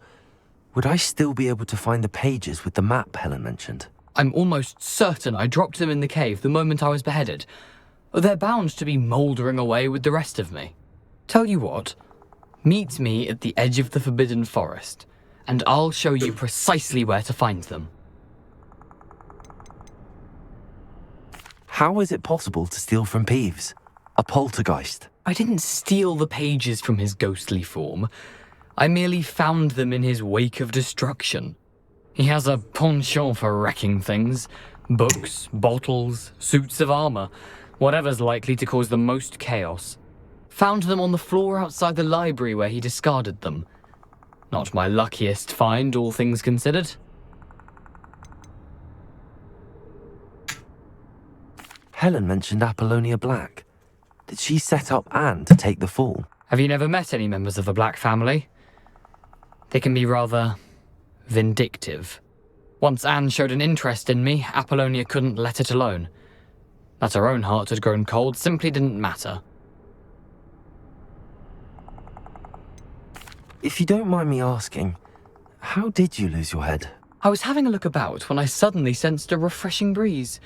S2: would I still be able to find the pages with the map Helen mentioned?
S13: I'm almost certain I dropped them in the cave the moment I was beheaded. They're bound to be mouldering away with the rest of me. Tell you what, meet me at the edge of the Forbidden Forest, and I'll show you precisely where to find them.
S2: How is it possible to steal from Peeves? A poltergeist?
S13: I didn't steal the pages from his ghostly form. I merely found them in his wake of destruction. He has a penchant for wrecking things. Books, bottles, suits of armor, whatever's likely to cause the most chaos. Found them on the floor outside the library where he discarded them. Not my luckiest find, all things considered.
S2: Helen mentioned Apollonia Black. Did she set up Anne to take the fall?
S13: Have you never met any members of the Black family? They can be rather vindictive. Once Anne showed an interest in me, Apollonia couldn't let it alone. That her own heart had grown cold simply didn't matter.
S2: If you don't mind me asking, how did you lose your head?
S13: I was having a look about when I suddenly sensed a refreshing breeze,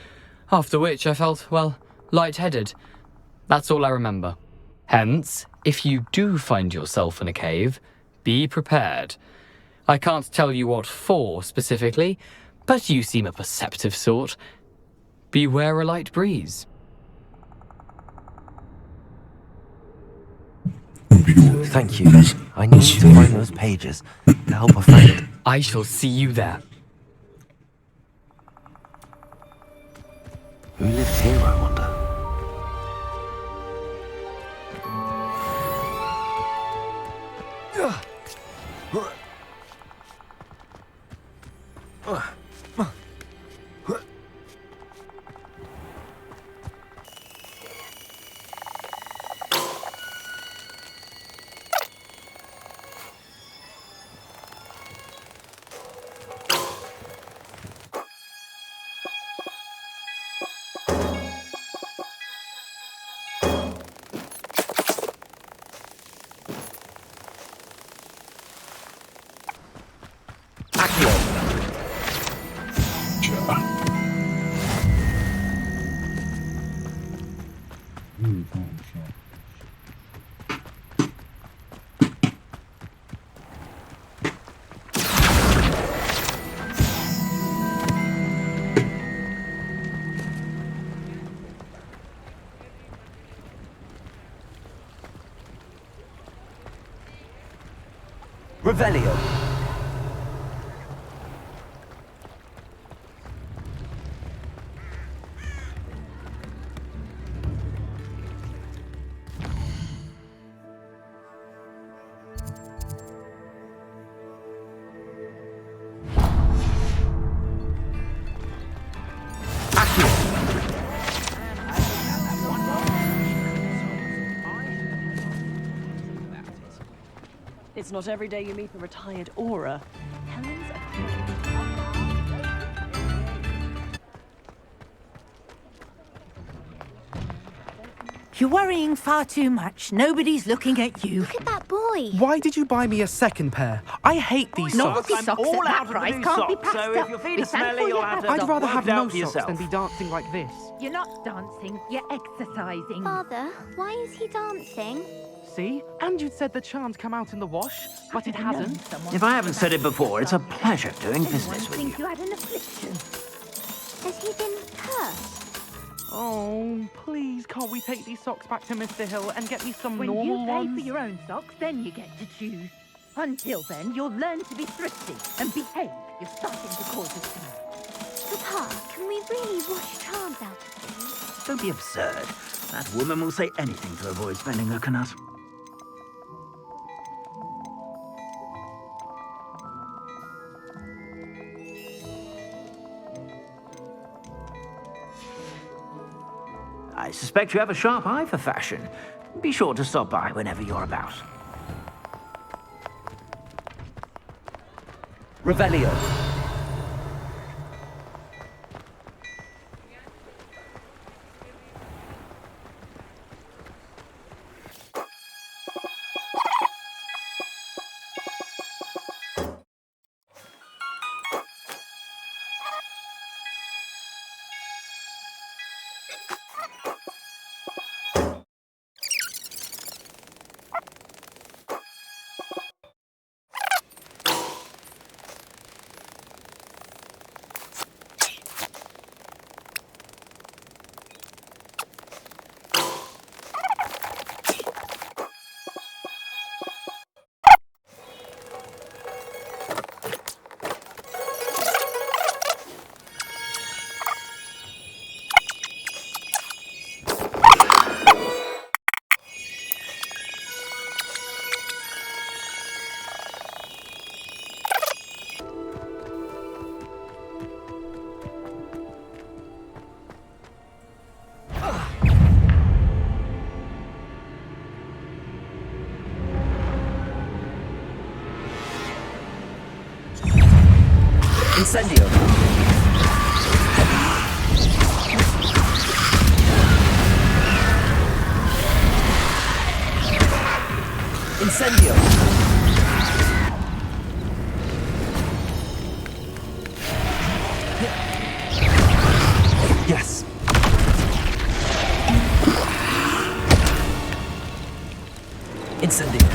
S13: after which I felt, well, lightheaded. That's all I remember. Hence, if you do find yourself in a cave, be prepared. I can't tell you what for specifically, but you seem a perceptive sort. Beware a light breeze.
S2: Thank you. I need to find those pages to help a friend.
S13: I shall see you there.
S2: Who lived here, I wonder?
S4: Revelio.
S21: It's not every day you meet a retired Aura. Helen's
S20: You're worrying far too much. Nobody's looking at you.
S8: Look at that boy.
S16: Why did you buy me a second pair? I hate these socks.
S21: Naughty socks at that price can't be passed up.
S14: So if your feet are smelly, you'll have to
S16: I'd rather have no
S14: for
S16: socks
S14: yourself.
S16: than be dancing like this.
S21: You're not dancing, you're exercising.
S8: Father, why is he dancing?
S16: See? And you'd said the charm'd come out in the wash, but it hasn't.
S3: If I haven't said it before, it's a pleasure doing business with you.
S21: You had an affliction.
S8: Has he been cursed?
S16: Oh, please, can't we take these socks back to Mr. Hill and get me some
S21: When
S16: normal
S21: you pay
S16: ones?
S21: for your own socks, then you get to choose. Until then, you'll learn to be thrifty and behave. You're starting to cause a scene.
S8: Papa, can we really wash charms out of these?
S3: Don't be absurd. That woman will say anything to avoid spending her canut. I suspect you have a sharp eye for fashion. Be sure to stop by whenever you're about.
S4: Revelio. Incendio. Incendio. Yes. Incendio.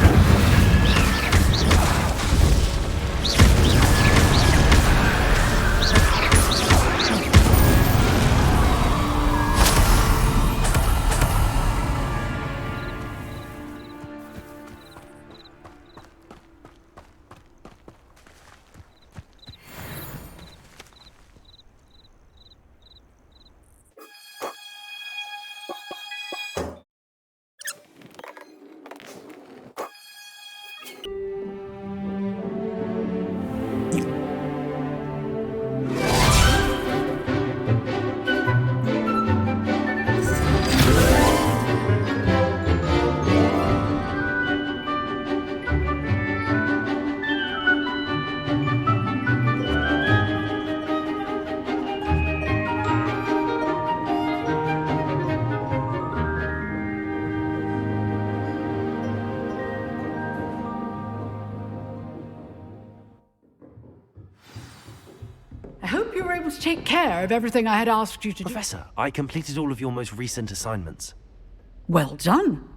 S1: I hope you were able to take care of everything I had asked you to do.
S2: Professor, I completed all of your most recent assignments.
S1: Well done.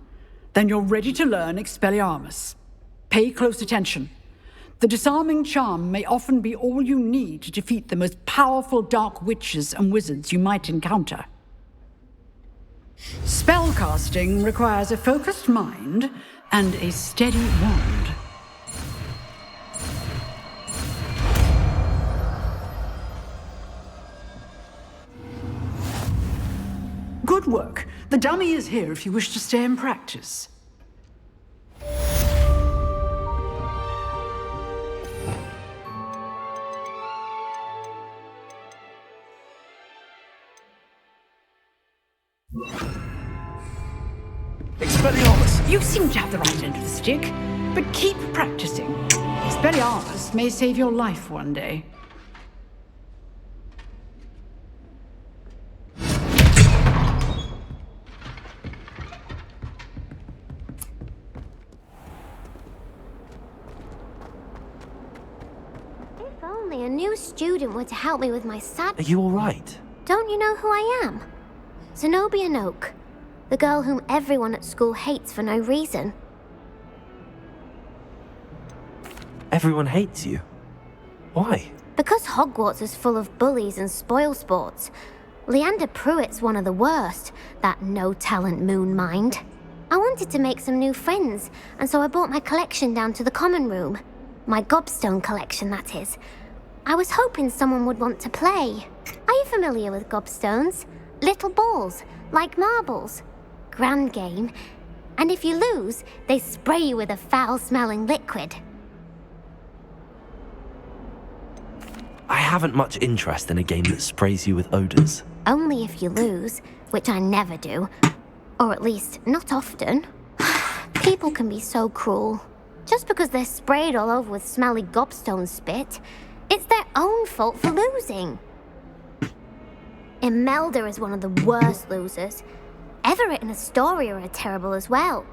S1: Then you're ready to learn Expelliarmus. Pay close attention. The disarming charm may often be all you need to defeat the most powerful dark witches and wizards you might encounter. Spellcasting requires a focused mind and a steady wand. Good work. The dummy is here if you wish to stay and practice.
S2: Expelliarmus!
S1: You seem to have the right end of the stick, but keep practicing. Expelliarmus may save your life one day.
S7: If only a new student were to help me with my sad...
S2: Are you all right?
S7: Don't you know who I am? Zenobia Noak, the girl whom everyone at school hates for no reason.
S2: Everyone hates you. Why?
S7: Because Hogwarts is full of bullies and spoilsports. Leander Pruitt's one of the worst, that no-talent moon mind. I wanted to make some new friends, and so I brought my collection down to the common room. My gobstone collection, that is. I was hoping someone would want to play. Are you familiar with gobstones? Little balls, like marbles. Grand game. And if you lose, they spray you with a foul-smelling liquid.
S2: I haven't much interest in a game that sprays you with odors.
S7: Only if you lose, which I never do. Or at least, not often. People can be so cruel. Just because they're sprayed all over with smelly gobstone spit, it's their own fault for losing. Imelda is one of the worst losers. Everett and Astoria are terrible as well.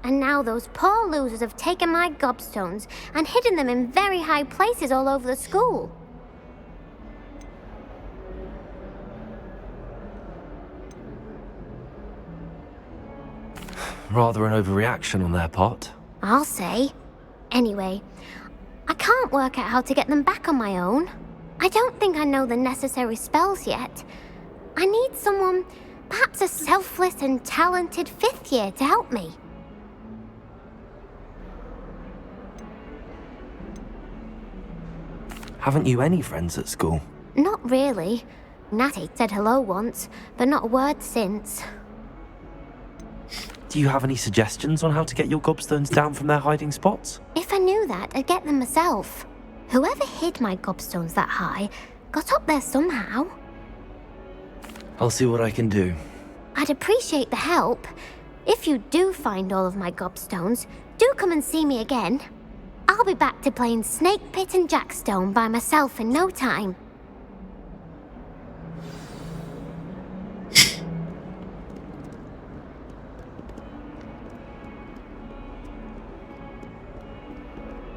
S7: And now those poor losers have taken my gobstones and hidden them in very high places all over the school.
S2: Rather an overreaction on their part.
S7: I'll say. Anyway, I can't work out how to get them back on my own. I don't think I know the necessary spells yet. I need someone, perhaps a selfless and talented 5th year to help me.
S2: Haven't you any friends at school?
S7: Not really. Natty said hello once, but not a word since.
S2: Do you have any suggestions on how to get your gobstones down from their hiding spots?
S7: If I knew that, I'd get them myself. Whoever hid my gobstones that high got up there somehow.
S2: I'll see what I can do.
S7: I'd appreciate the help. If you do find all of my gobstones, do come and see me again. I'll be back to playing Snake Pit and Jackstone by myself in no time.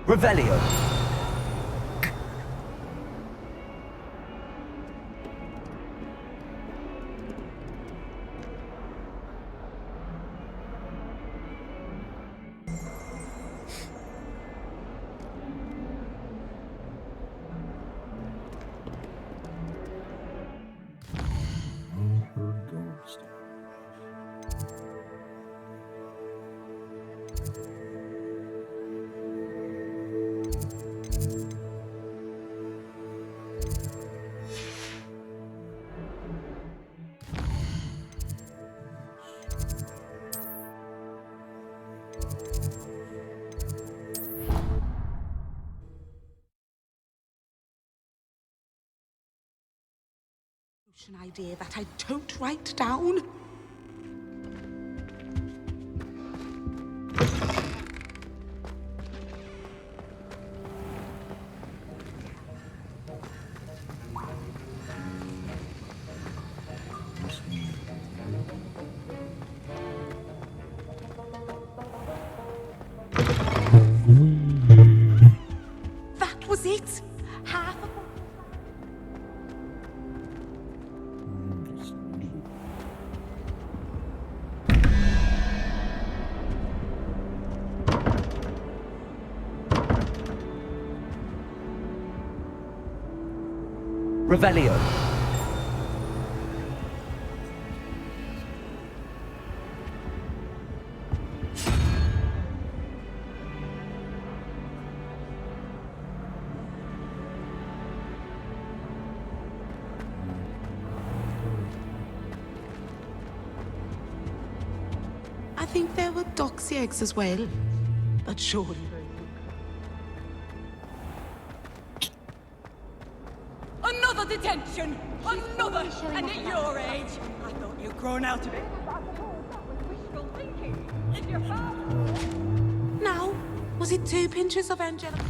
S4: Revelio.
S9: An idea that I don't write down. That was it. Half of
S4: Revelio.
S9: I think there were doxy eggs as well, but surely.
S19: Another detention! Another! And at your age! I thought you'd grown out of it. Wishful thinking. If your father...
S9: Now, was it 2 pinches of Angelica?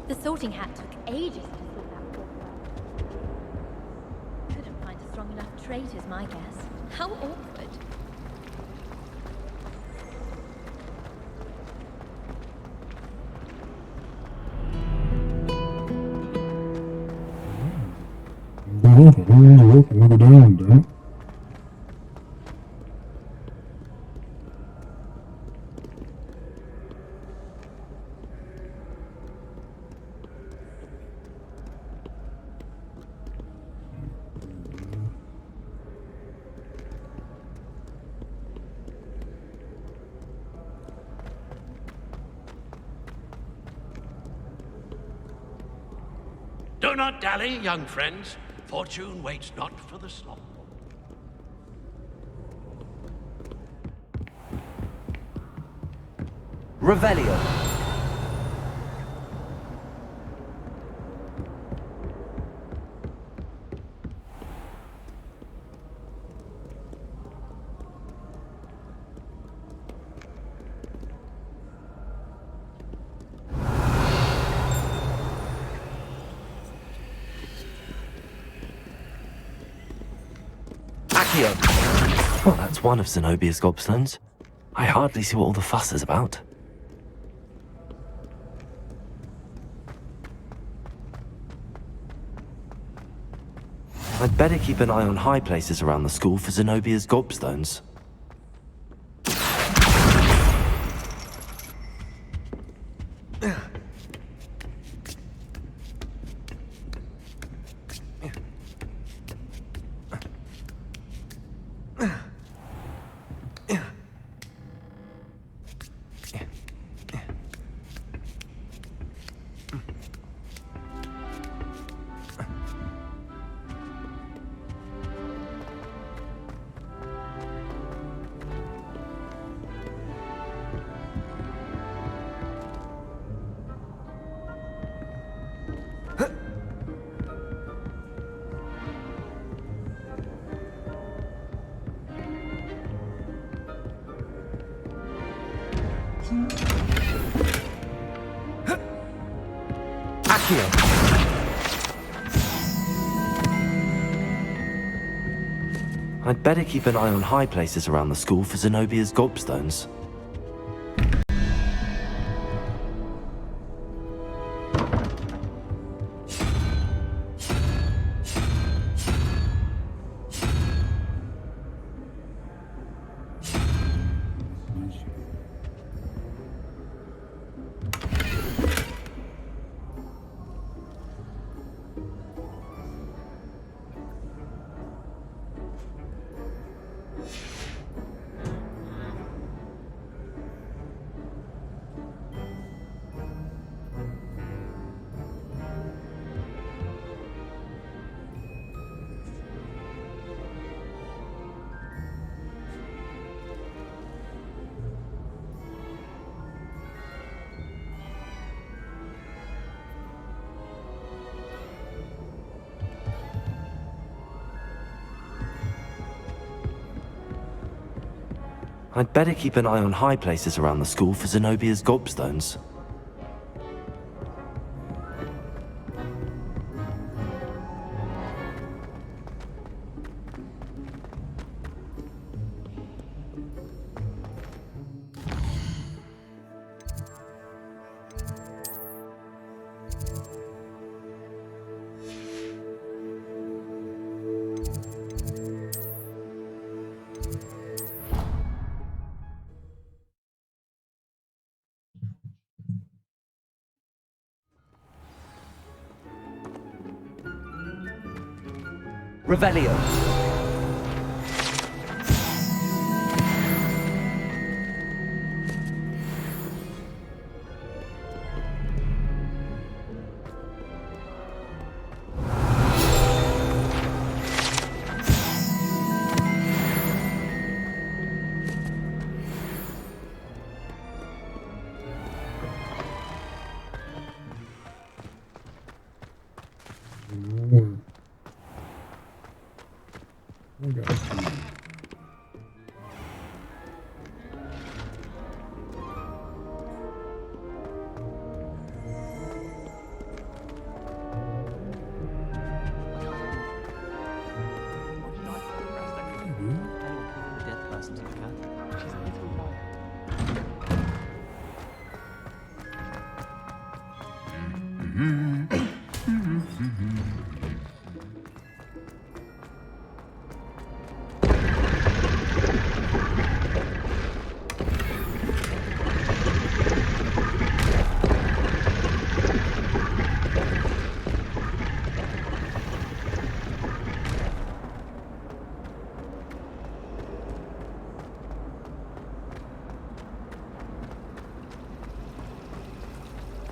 S8: The sorting hat took ages to sort that book out. Couldn't find a strong enough trait, is my guess. How awkward.
S17: I don't really look another down, damn it.
S11: Do not dally, young friends. Fortune waits not for the slothful.
S4: Revelio.
S2: Well, that's one of Zenobia's gobstones. I hardly see what all the fuss is about. I'd better keep an eye on high places around the school for Zenobia's gobstones. I'd better keep an eye on high places around the school for Zenobia's gobstones. I'd better keep an eye on high places around the school for Zenobia's gobstones.
S4: Revelio.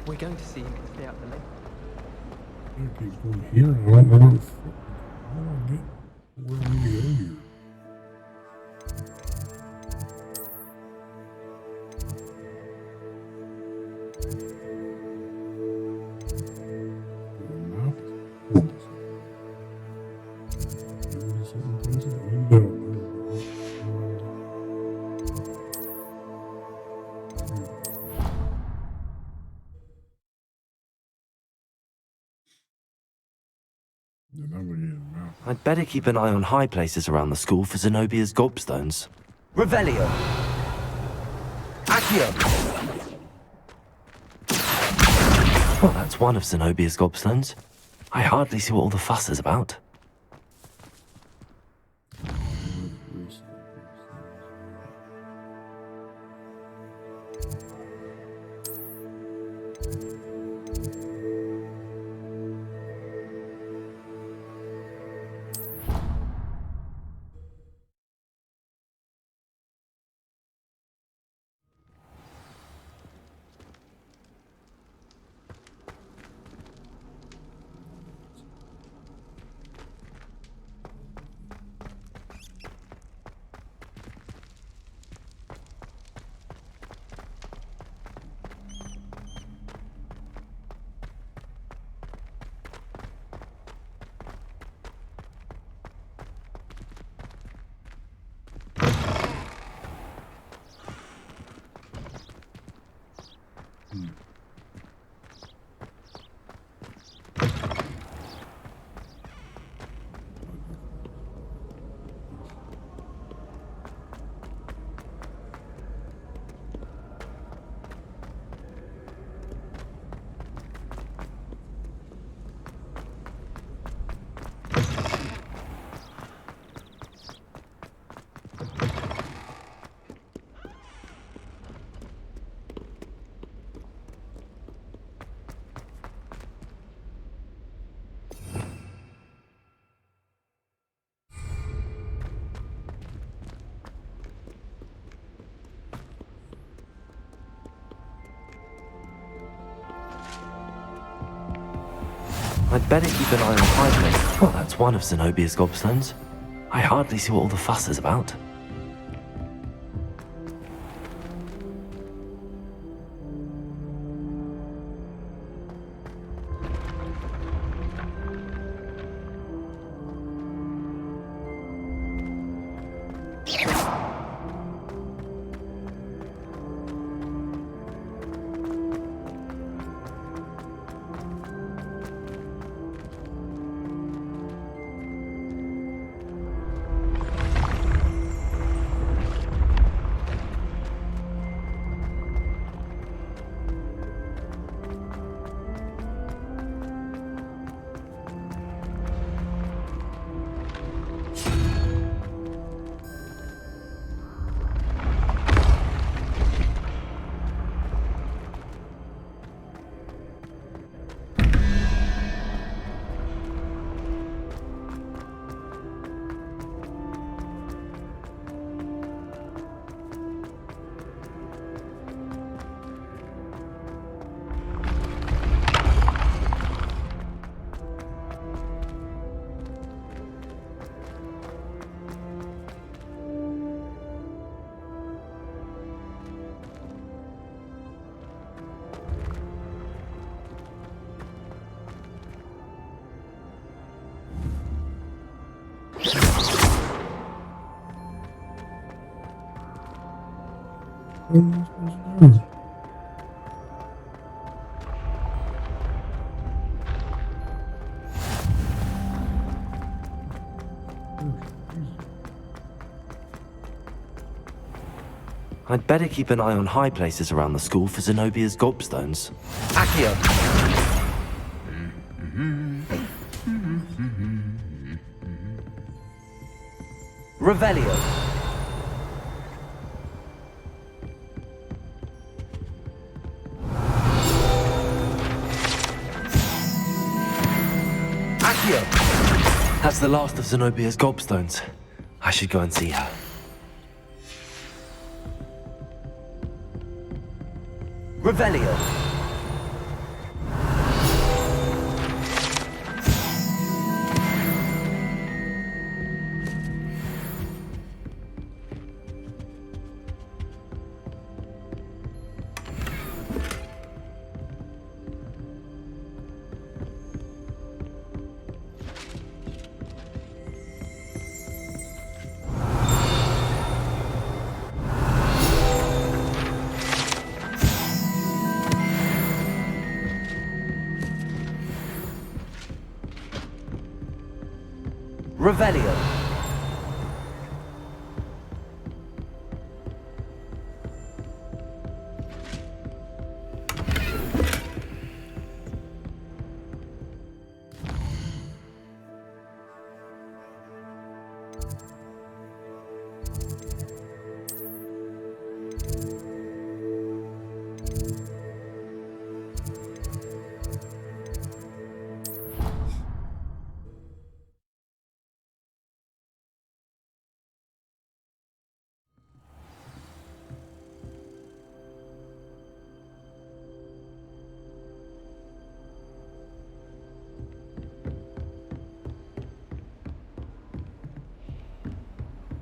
S16: We're going to see you can stay up the lake.
S17: It keeps going here. I don't know where I need to go here.
S2: I'd better keep an eye on high places around the school for Zenobia's gobstones.
S4: Revelio. Accio.
S2: Well, that's one of Zenobia's gobstones. I hardly see what all the fuss is about. I'd better keep an eye on high places. Well, that's one of Zenobia's gobstones. I hardly see what all the fuss is about. I'd better keep an eye on high places around the school for Zenobia's gobstones.
S4: Accio. Revelio. Accio.
S2: That's the last of Zenobia's gobstones. I should go and see her.
S4: Revelio. Revelio.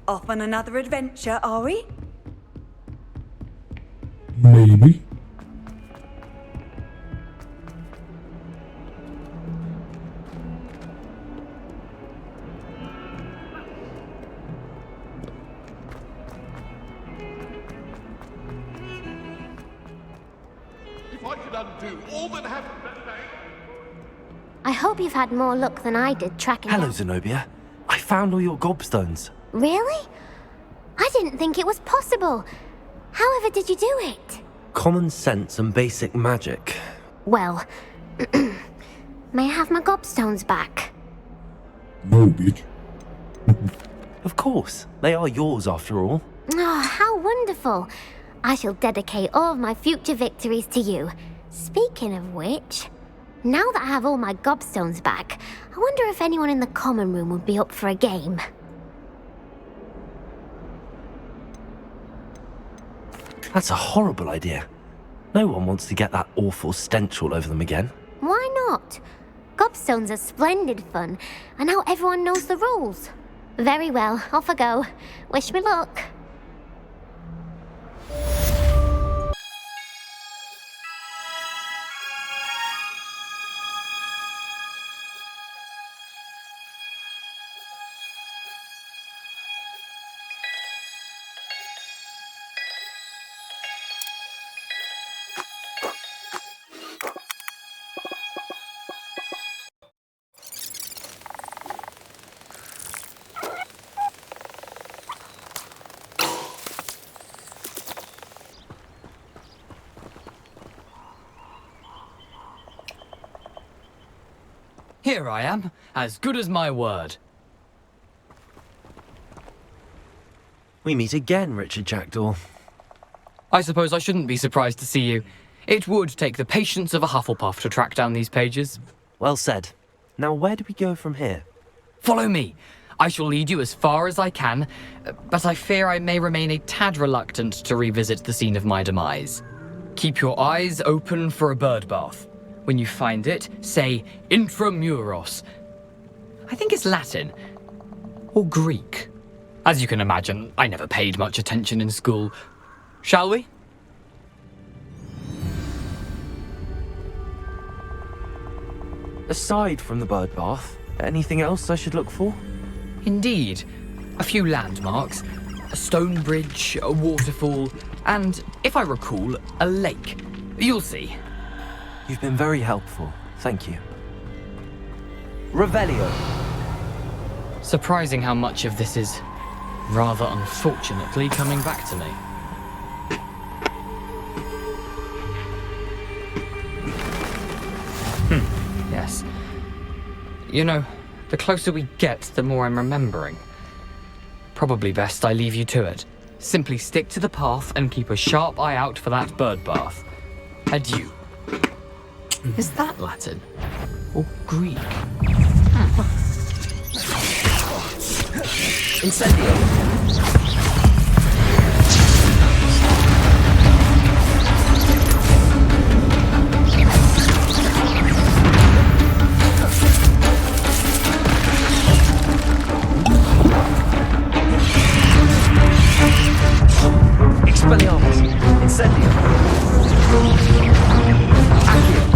S22: Off on another adventure, are we?
S17: Maybe.
S11: If I could undo all that happened that day.
S7: I hope you've had more luck than I did tracking
S2: Hello,
S7: down...
S2: Zenobia. I found all your gobstones.
S7: Really? I didn't think it was possible. However did you do it?
S2: Common sense and basic magic.
S7: Well, may I have my gobstones back?
S17: No, bitch.
S2: Of course. They are yours after all.
S7: Oh, how wonderful. I shall dedicate all of my future victories to you. Speaking of which, now that I have all my gobstones back, I wonder if anyone in the common room would be up for a game.
S2: That's a horrible idea. No one wants to get that awful stench all over them again.
S7: Why not? Gobstones are splendid fun, and now everyone knows the rules. Very well, off I go. Wish me luck.
S13: Here I am, as good as my word.
S2: We meet again, Richard Jackdaw.
S13: I suppose I shouldn't be surprised to see you. It would take the patience of a Hufflepuff to track down these pages.
S2: Well said. Now where do we go from here?
S13: Follow me. I shall lead you as far as I can, but I fear I may remain a tad reluctant to revisit the scene of my demise. Keep your eyes open for a bird bath. When you find it, say Intramuros. I think it's Latin. Or Greek. As you can imagine, I never paid much attention in school. Shall we?
S2: Aside from the bird bath, anything else I should look for?
S13: Indeed. A few landmarks. A stone bridge, a waterfall, and, if I recall, a lake. You'll see.
S2: You've been very helpful. Thank you.
S4: Revelio.
S13: Surprising how much of this is, rather unfortunately, coming back to me. Yes. You know, the closer we get, the more I'm remembering. Probably best I leave you to it. Simply stick to the path and keep a sharp eye out for that bird bath. Adieu. Is that Latin? Or Greek?
S4: Incendio. Expelliarmus. Incendio. Accio.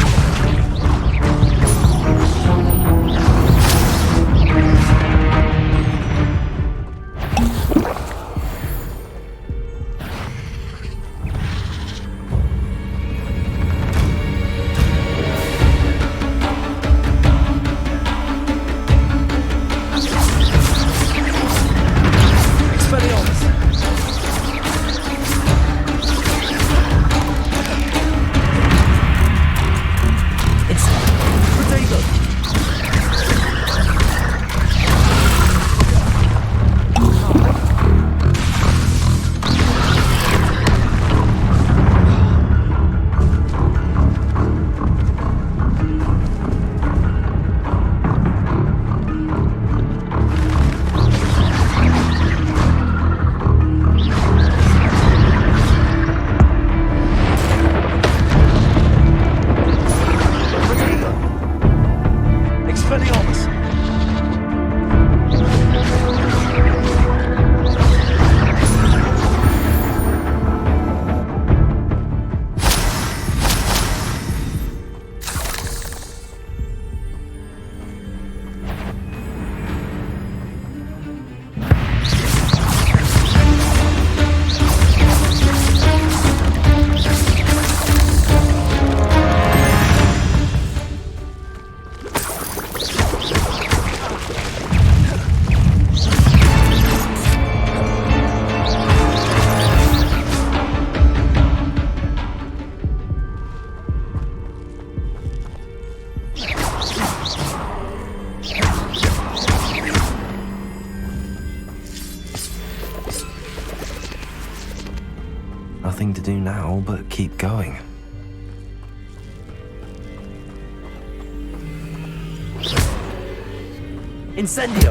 S2: nothing to do now but keep going.
S4: Incendio!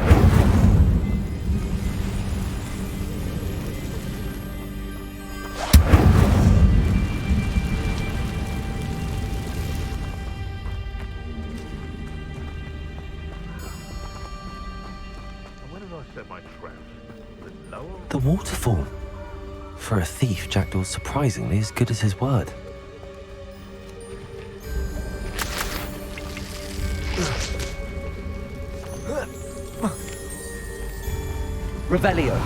S11: Where did I set my traps? The lower?
S2: The waterfall. For a thief, Jackdaw's surprisingly as good as his word.
S4: Revelio.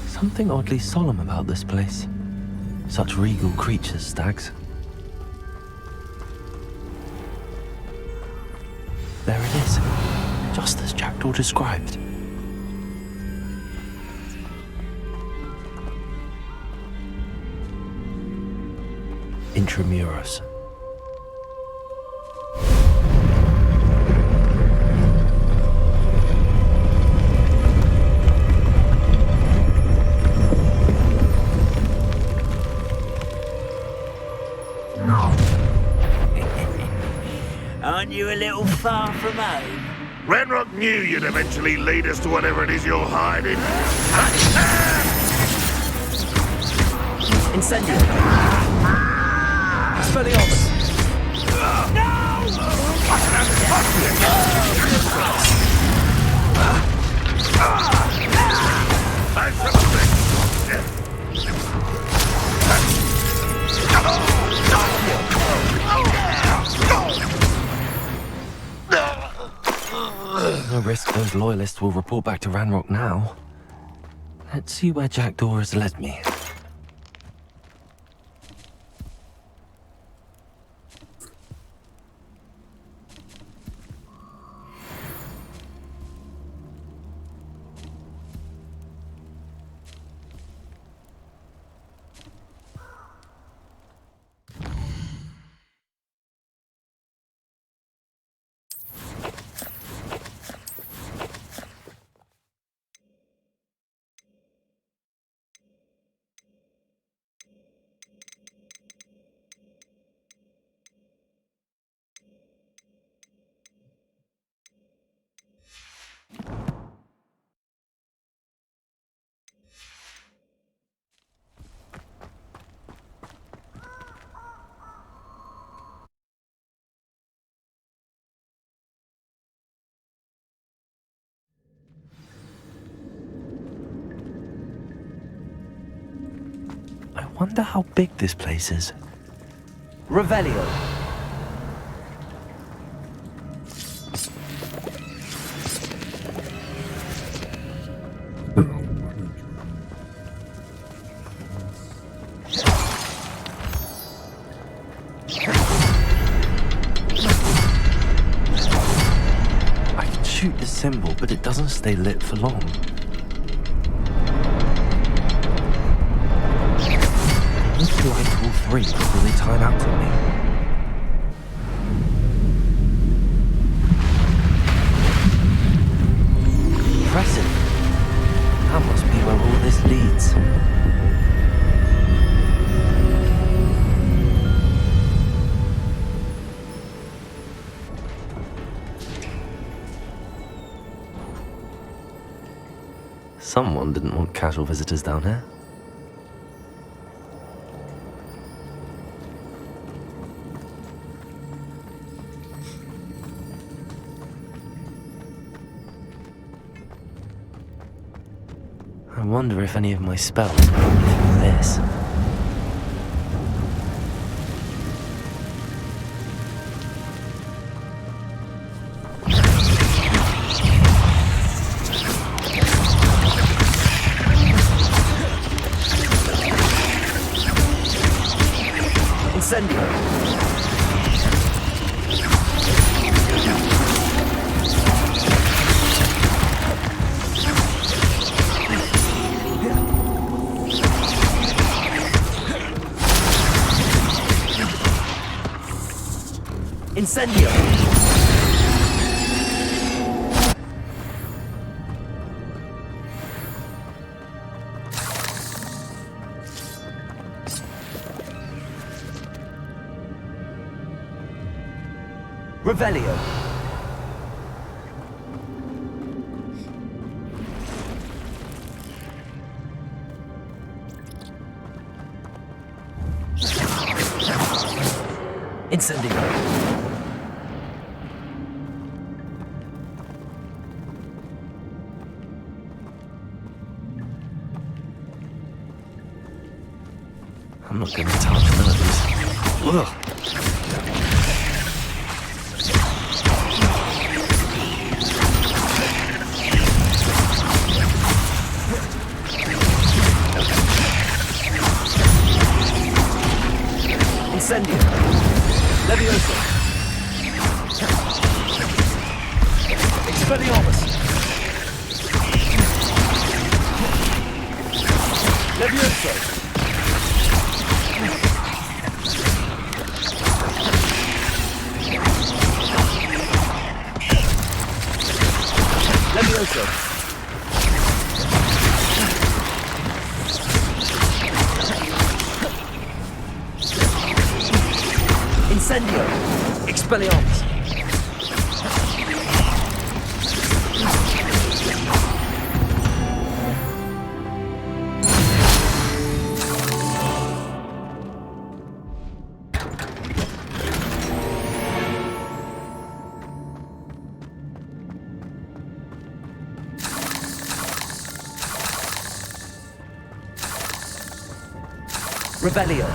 S2: Something oddly solemn about this place. Such regal creatures, stags. There it is, just as Jackdaw described. Intramuros.
S14: Aren't you a little far from home?
S11: Ranrock knew you'd eventually lead us to whatever it is you're hiding.
S4: Incendio! Expelliarmus!
S2: No risk those loyalists will report back to Ranrock now. Let's see where Jackdaw has led me. I wonder how big this place is.
S4: Revelio.
S2: I can shoot the symbol, but it doesn't stay lit for long. I need to light all three before they time out on me. Impressive. That must be where all this leads. Someone didn't want casual visitors down here. I wonder if any of my spells can help me through this.
S4: Incendio! Revelio. Incendio.
S2: I'm not going to touch those. Ugh.
S4: Incendio. Levioso. Expelliarmus. Levioso. Levioso. Incendio! Expelliarmus! Revelio!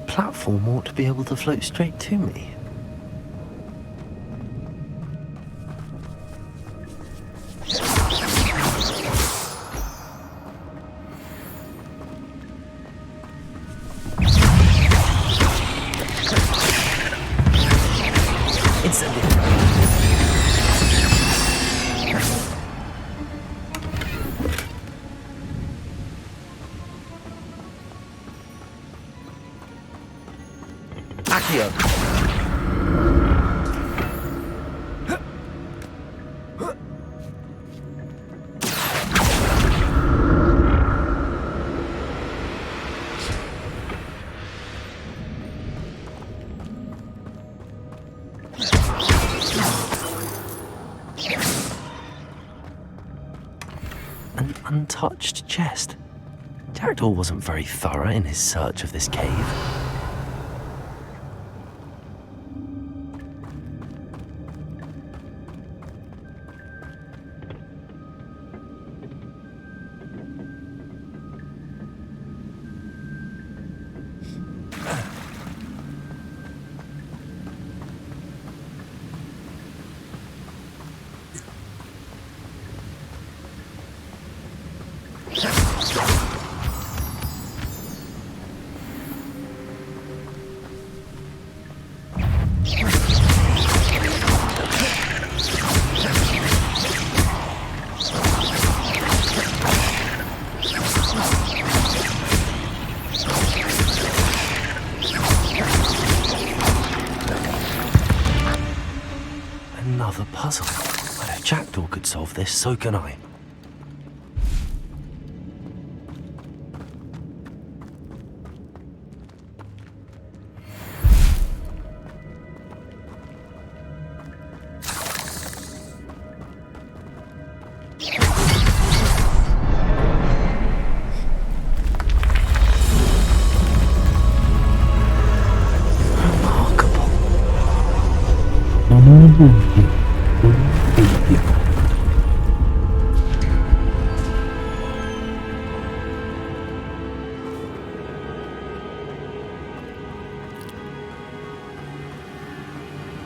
S2: Platform ought to be able to float straight to me.
S4: Accio.
S2: An untouched chest. Jackdaw wasn't very thorough in his search of this cave. puzzle. Well, if Jackdaw could solve this, so can I.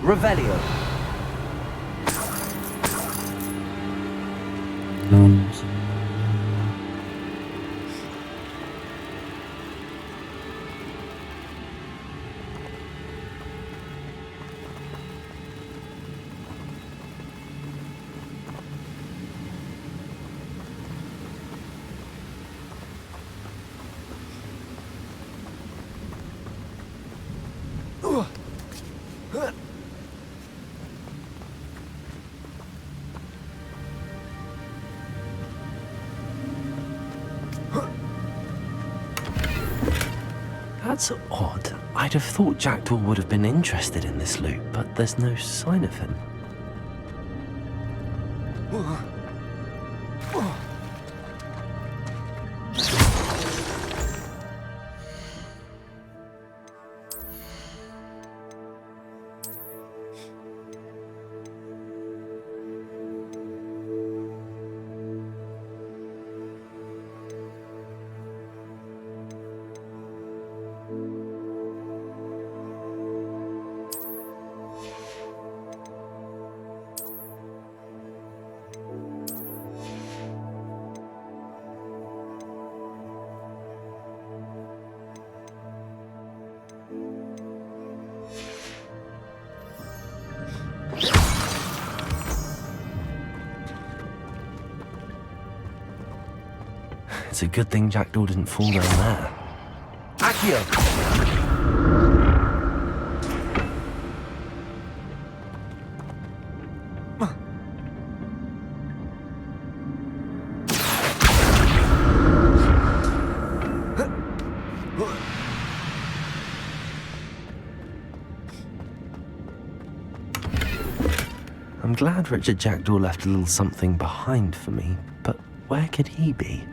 S4: Revelio.
S2: That's odd. I'd have thought Jackdaw would have been interested in this loot, but there's no sign of him. It's a good thing Jackdaw didn't fall down there.
S4: Accio.
S2: I'm glad Richard Jackdaw left a little something behind for me, but where could he be?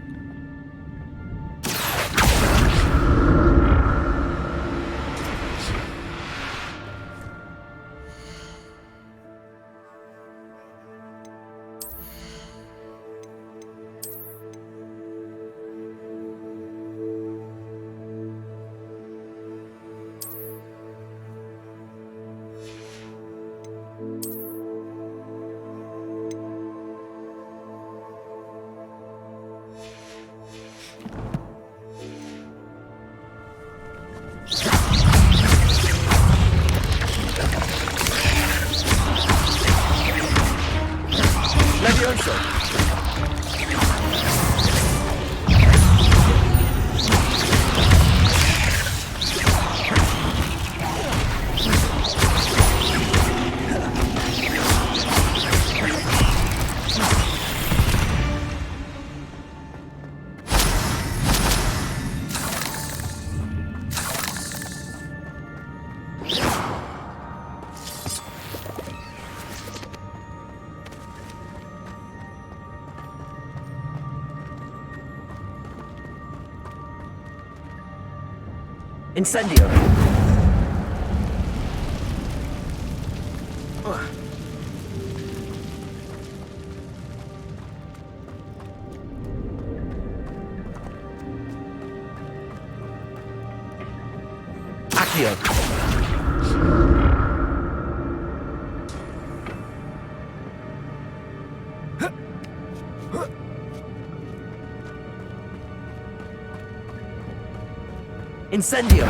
S4: Incendio. Accio. Incendio!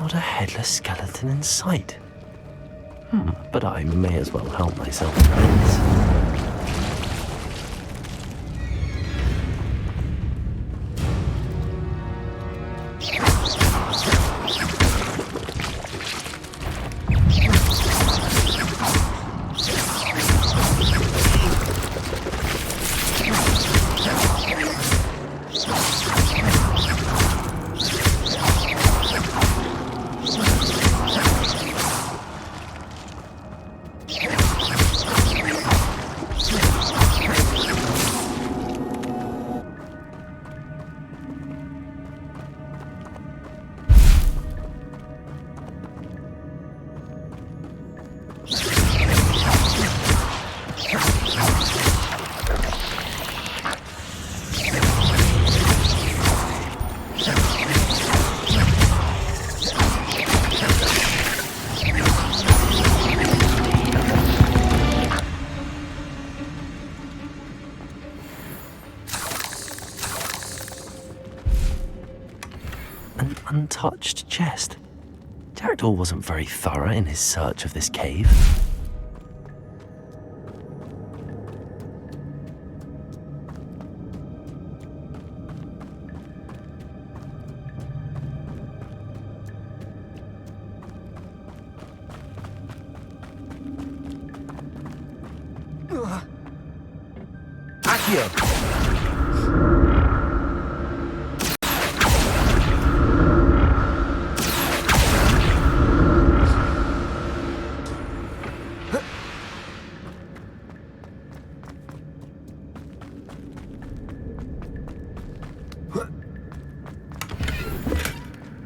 S2: Not a headless skeleton in sight. But I may as well help myself to this. untouched chest. Jackdaw wasn't very thorough in his search of this cave.
S4: Accio!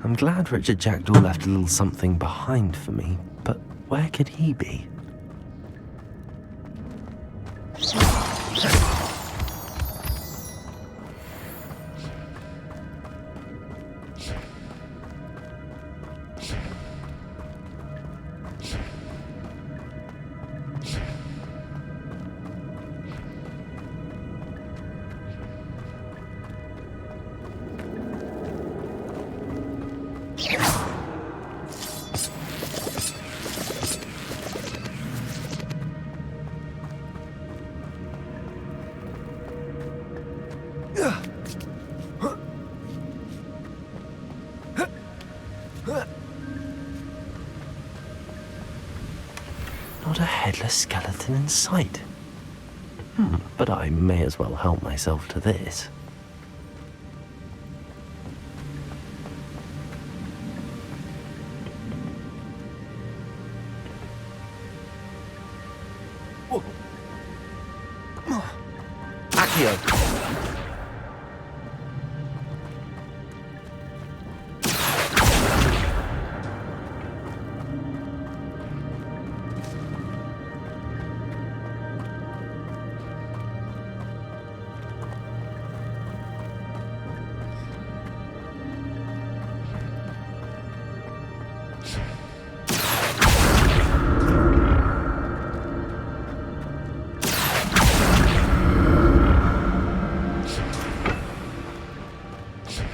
S2: I'm glad Richard Jackdaw left a little something behind for me, but where could he be? Not a headless skeleton in sight. But I may as well help myself to this.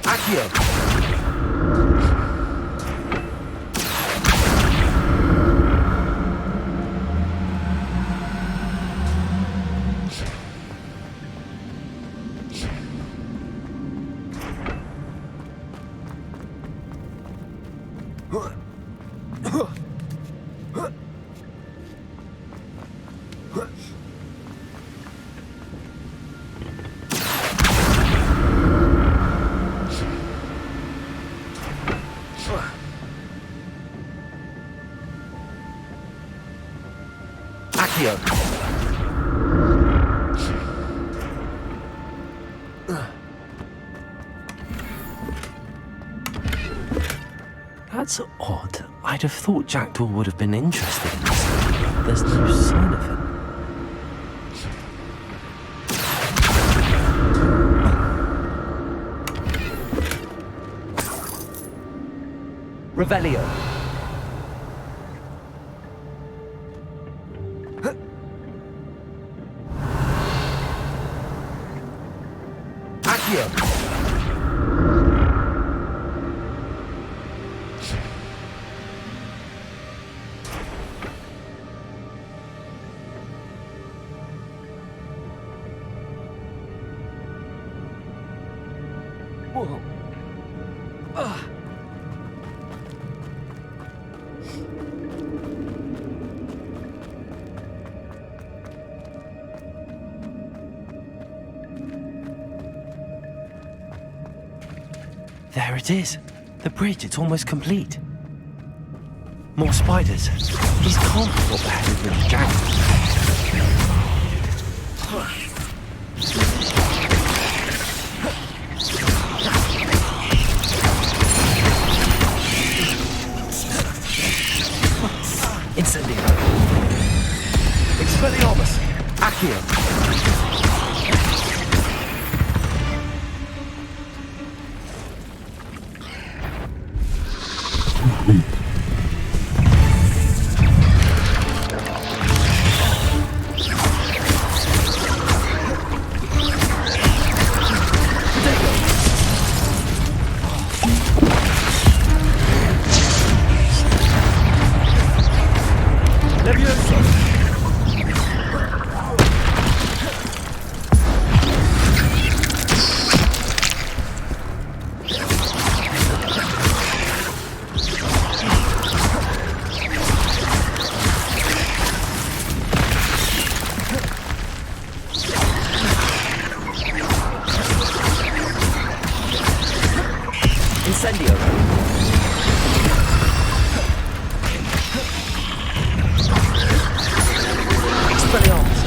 S4: Accio!
S2: That's odd. I'd have thought Jackdaw would have been interested in this, but there's no sign of him.
S4: Revelio. Accio. Whoa.
S2: There it is. The bridge, it's almost complete. More spiders. These can't be what the hell is with Jackdaw.
S4: Incendio. Expelliarmus. Accio. Incendio. Expelliarmus.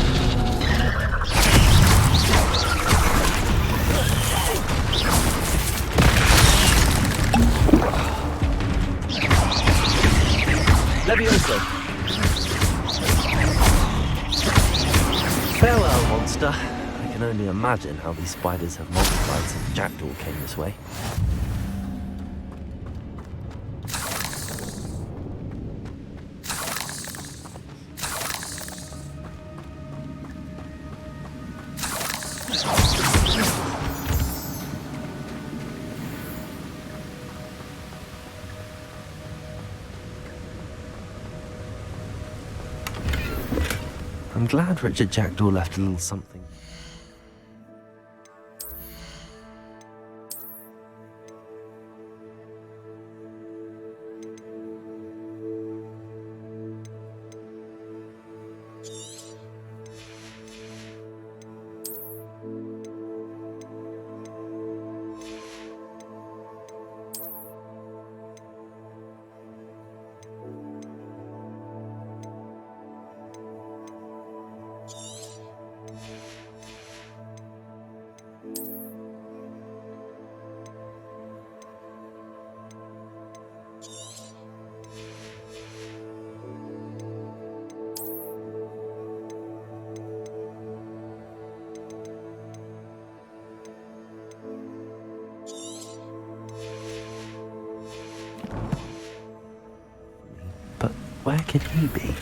S4: Levioso.
S2: Farewell, monster. I can only imagine how these spiders have multiplied since Jackdaw came this way. I'm glad Richard Jackdaw left a little something. But where could he be?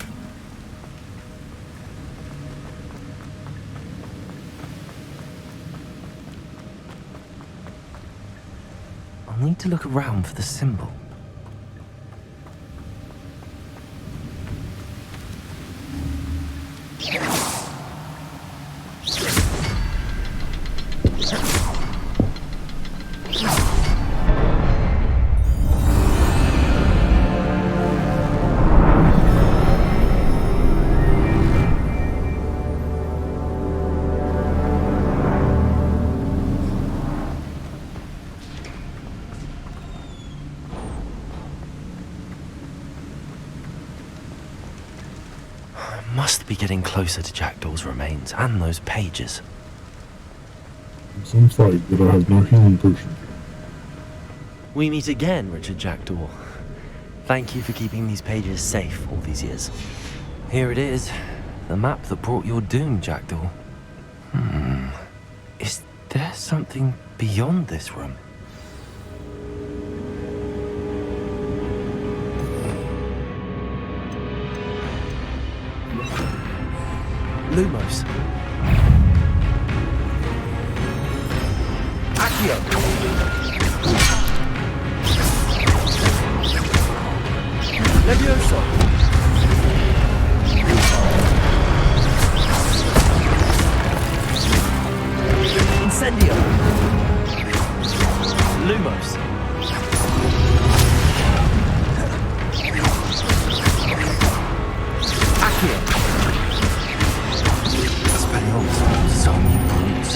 S2: I'll need to look around for the symbol. Must be getting closer to Jackdaw's remains and those pages.
S17: Some fight that I have no healing potion.
S2: We meet again, Richard Jackdaw. Thank you for keeping these pages safe all these years. Here it is, the map that brought your doom, Jackdaw. Is there something beyond this room? Lumos.
S4: Accio. Levioso. Incendio.
S2: Lumos.
S4: Accio.
S2: So many brooms.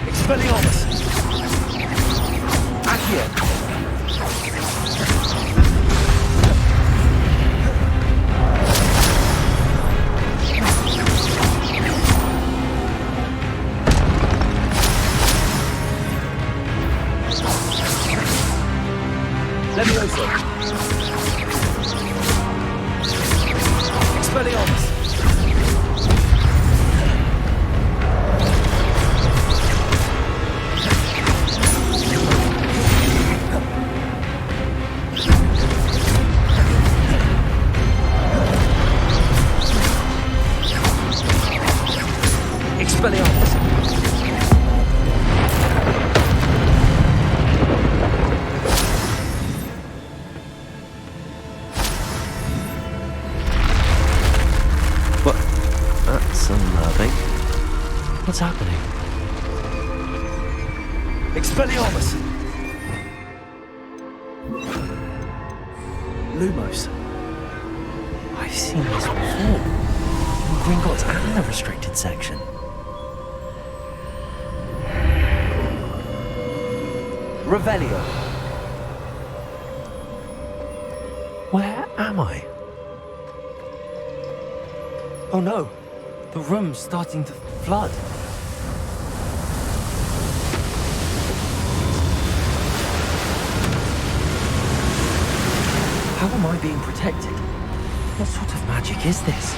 S4: Expelliarmus. Accio. Levioso. Expelliarmus. Expelliarmus.
S2: What? That's unnerving. What's happening?
S4: Expelliarmus. Lumos.
S2: I've seen this before. In Gringotts and the restricted section.
S4: Revelio.
S2: Where am I? Oh no, the room's starting to flood. How am I being protected? What sort of magic is this?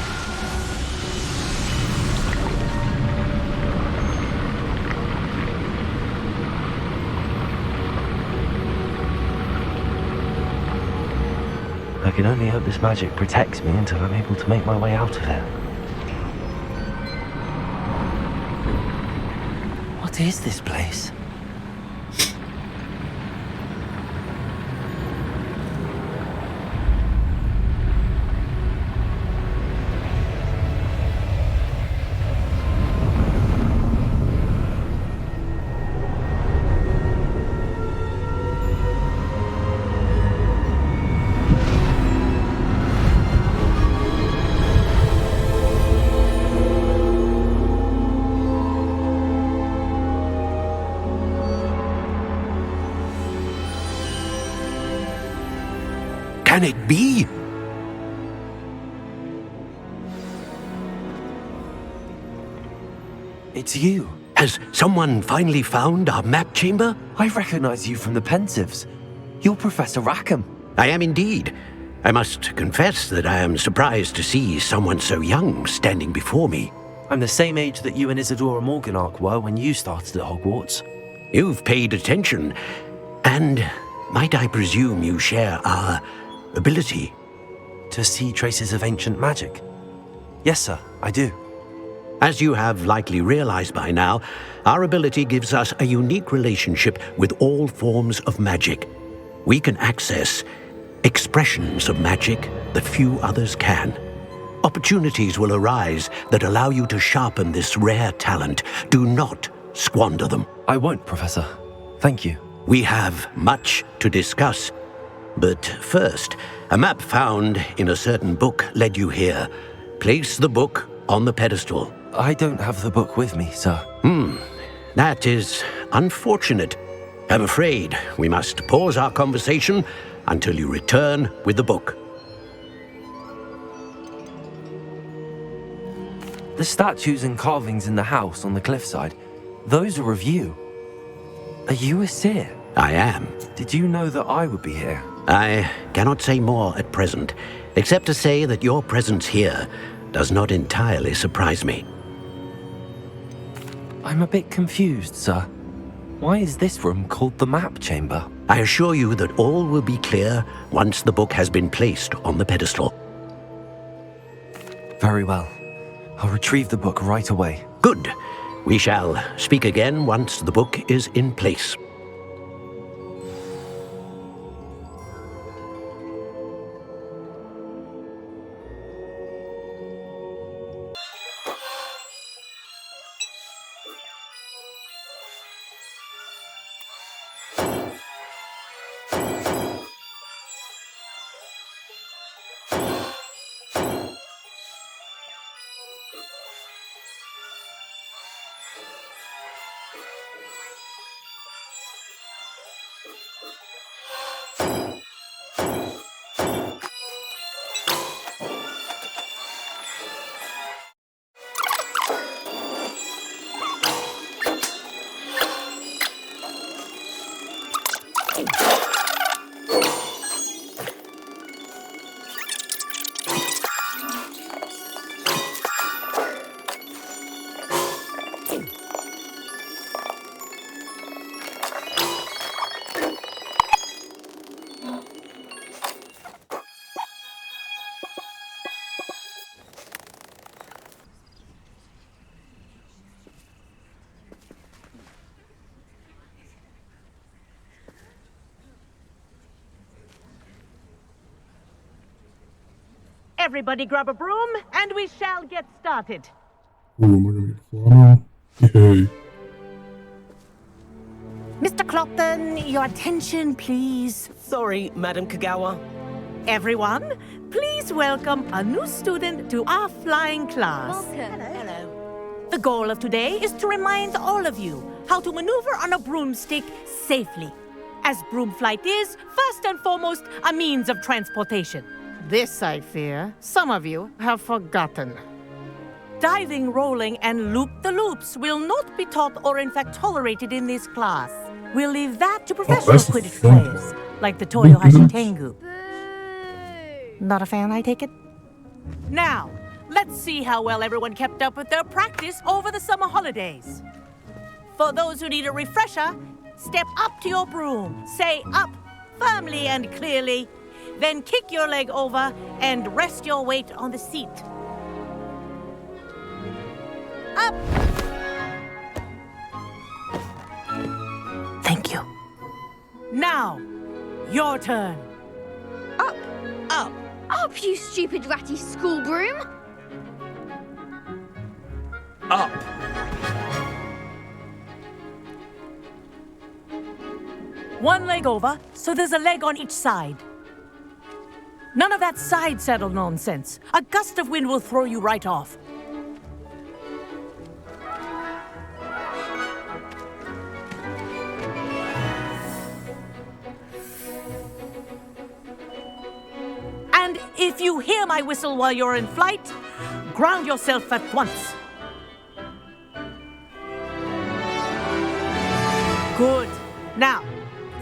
S2: I can only hope this magic protects me until I'm able to make my way out of it. What is this place?
S5: Can it be?
S2: It's you.
S5: Has someone finally found our map chamber?
S2: I recognize you from the Pensives. You're Professor Rackham.
S5: I am indeed. I must confess that I am surprised to see someone so young standing before me.
S2: I'm the same age that you and Isadora Morganach were when you started at Hogwarts.
S5: You've paid attention, and might I presume you share our ability?
S2: To see traces of ancient magic? Yes, sir, I do.
S5: As you have likely realized by now, our ability gives us a unique relationship with all forms of magic. We can access expressions of magic that few others can. Opportunities will arise that allow you to sharpen this rare talent. Do not squander them.
S2: I won't, Professor. Thank you.
S5: We have much to discuss. But first, a map found in a certain book led you here. Place the book on the pedestal.
S2: I don't have the book with me, sir.
S5: That is unfortunate. I'm afraid we must pause our conversation until you return with the book.
S2: The statues and carvings in the house on the cliffside, those are of you. Are you a seer?
S5: I am.
S2: Did you know that I would be here?
S5: I cannot say more at present, except to say that your presence here does not entirely surprise me.
S2: I'm a bit confused, sir. Why is this room called the map chamber?
S5: I assure you that all will be clear once the book has been placed on the pedestal.
S2: Very well. I'll retrieve the book right away.
S5: Good. We shall speak again once the book is in place.
S21: Everybody grab a broom, and we shall get started.
S17: Ooh, am I gonna get to fly now? Yay.
S18: Mr. Clopton, your attention, please.
S10: Sorry, Madam Kagawa.
S21: Everyone, please welcome a new student to our flying class.
S18: Hello.
S21: The goal of today is to remind all of you how to maneuver on a broomstick safely, as broom flight is, first and foremost, a means of transportation. This, I fear, some of you have forgotten. Diving, rolling, and loop-the-loops will not be taught or in fact tolerated in this class. We'll leave that to professional Quidditch players, like the Toyohashi Tengu. Not a fan, I take it? Now, let's see how well everyone kept up with their practice over the summer holidays. For those who need a refresher, step up to your broom, say up firmly and clearly, then kick your leg over and rest your weight on the seat. Up!
S10: Thank you.
S21: Now, your turn.
S7: Up!
S10: Up!
S7: Up, you stupid ratty school broom!
S4: Up!
S21: One leg over, so there's a leg on each side. None of that side saddle nonsense. A gust of wind will throw you right off. And if you hear my whistle while you're in flight, ground yourself at once. Good. Now,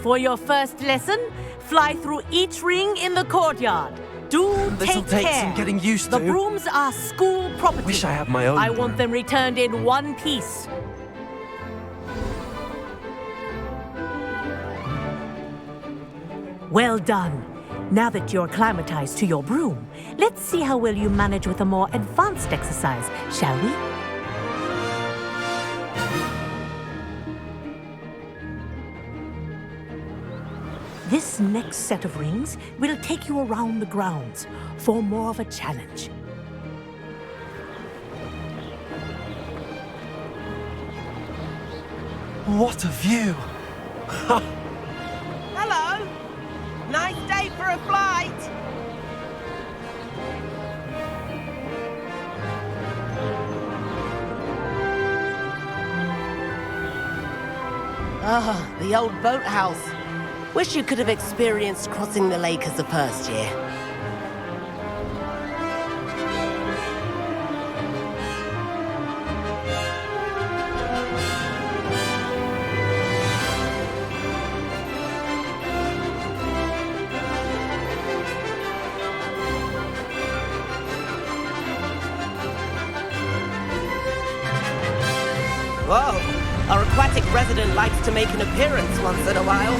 S21: for your first lesson, fly through each ring in the courtyard.
S2: This'll take some getting used to.
S21: The brooms are school property.
S2: Wish I had my own
S21: I want them returned in one piece. Well done. Now that you're acclimatized to your broom, let's see how well you manage with a more advanced exercise, shall we? This next set of rings will take you around the grounds for more of a challenge.
S2: What a view!
S10: Hello! Nice day for a flight! Ah, the old boathouse. Wish you could have experienced crossing the lake as a first year. Whoa! Our aquatic resident likes to make an appearance once in a while.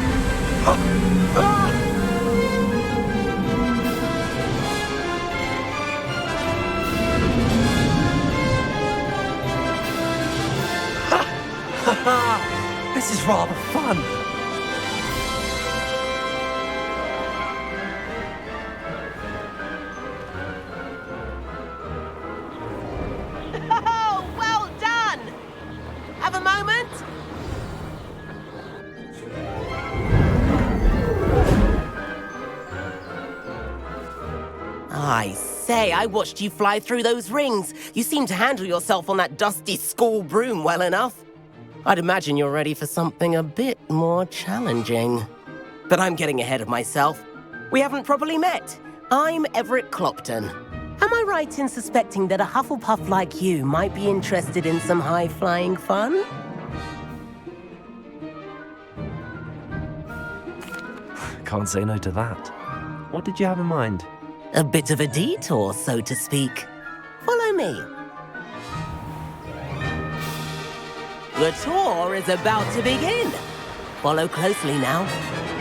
S2: This is rather fun.
S10: Oh, well done! Have a moment? I say, I watched you fly through those rings. You seem to handle yourself on that dusty school broom well enough. I'd imagine you're ready for something a bit more challenging. But I'm getting ahead of myself. We haven't properly met. I'm Everett Clopton. Am I right in suspecting that a Hufflepuff like you might be interested in some high-flying fun?
S2: Can't say no to that. What did you have in mind?
S10: A bit of a detour, so to speak. Follow me. The tour is about to begin. Follow closely now.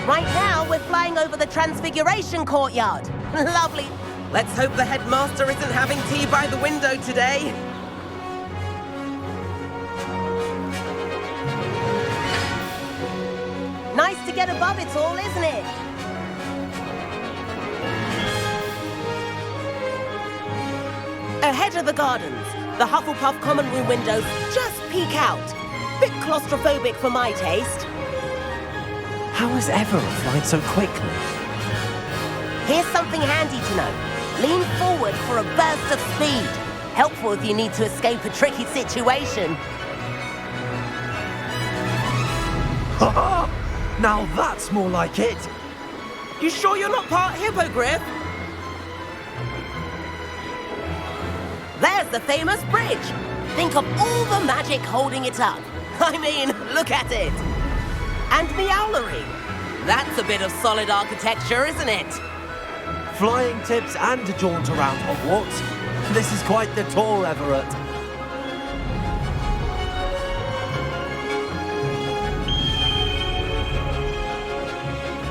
S10: Right now, we're flying over the Transfiguration Courtyard. Lovely. Let's hope the headmaster isn't having tea by the window today. Nice to get above it all, isn't it? Ahead of the gardens, the Hufflepuff common room windows just peek out. Bit claustrophobic for my taste.
S2: How has Everett flied so quickly?
S10: Here's something handy to know. Lean forward for a burst of speed. Helpful if you need to escape a tricky situation.
S2: Ha! Now that's more like it.
S10: You sure you're not part hippogriff? There's the famous bridge. Think of all the magic holding it up. I mean, look at it. And the owlery. That's a bit of solid architecture, isn't it?
S2: Flying tips and a jaunt around Hogwarts. This is quite the tour, Everett.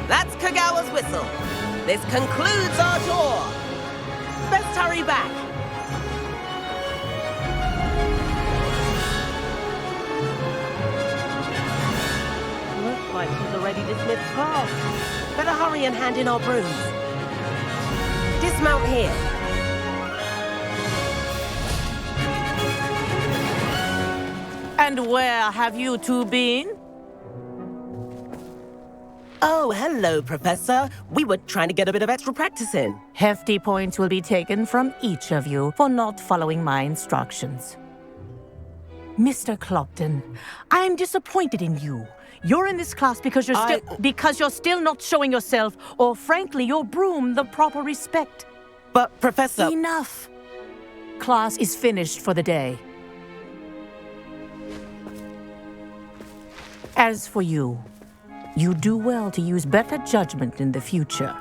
S10: That's Kagawa's whistle. This concludes our tour. Best hurry back. Looks like she's already dismissed class. Better hurry and hand in our brooms. Dismount here.
S21: And where have you two been?
S10: Oh, hello, Professor. We were trying to get a bit of extra practice in.
S21: Hefty points will be taken from each of you for not following my instructions. Mr. Clopton, I'm disappointed in you. You're in this class because you're still not showing yourself, or frankly, your broom, the proper respect.
S10: But, Professor...
S21: Enough. Class is finished for the day. As for you, you do well to use better judgment in the future.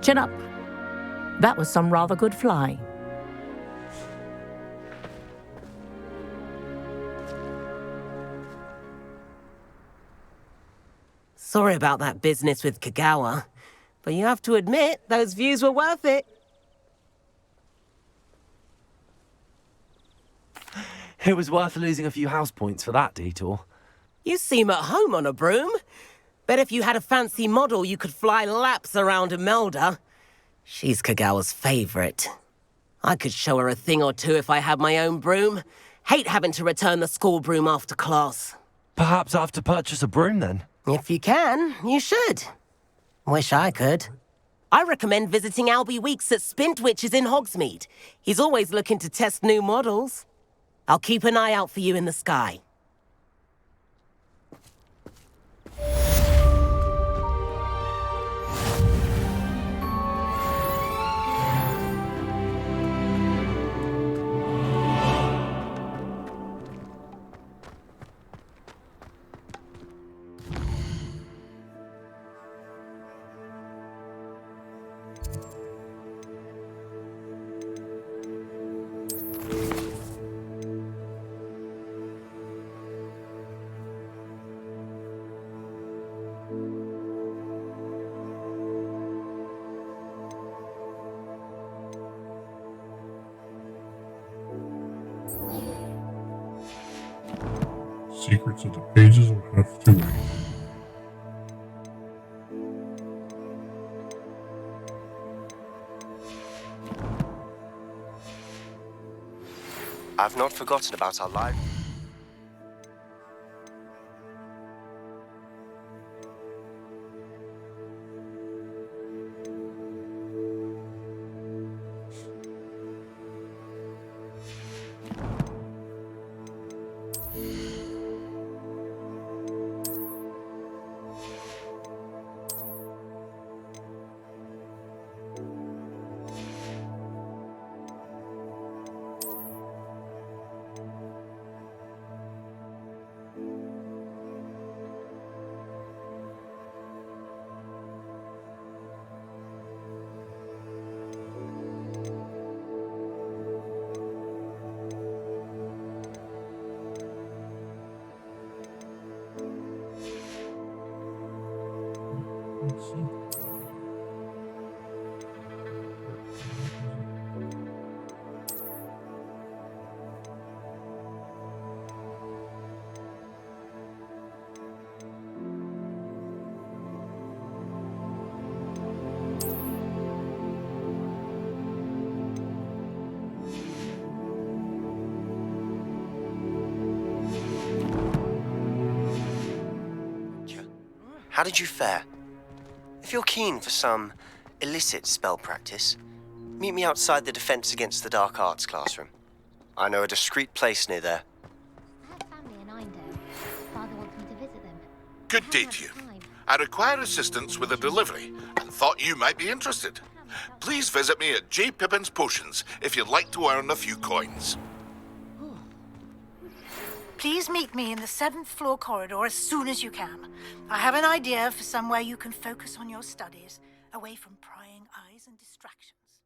S21: Chin up. That was some rather good flying.
S10: Sorry about that business with Kagawa, but you have to admit, those views were worth it.
S2: It was worth losing a few house points for that detour.
S10: You seem at home on a broom. Bet if you had a fancy model, you could fly laps around Imelda. She's Kagawa's favorite. I could show her a thing or two if I had my own broom. Hate having to return the school broom after class.
S2: Perhaps I have to purchase a broom then?
S10: If you can, you should. Wish I could. I recommend visiting Albie Weeks at Spintwitches in Hogsmeade. He's always looking to test new models. I'll keep an eye out for you in the sky.
S17: Secrets of the pages will have to wait.
S12: I've not forgotten about our life. How did you fare? If you're keen for some illicit spell practice, meet me outside the Defense Against the Dark Arts classroom. I know a discreet place near there.
S7: I have family in Eindhoven. Father wants me to visit them.
S15: Good day to you. I require assistance with a delivery and thought you might be interested. Please visit me at J. Pippin's Potions if you'd like to earn a few coins.
S23: Please meet me in the 7th floor corridor as soon as you can. I have an idea for somewhere you can focus on your studies, away from prying eyes and distractions.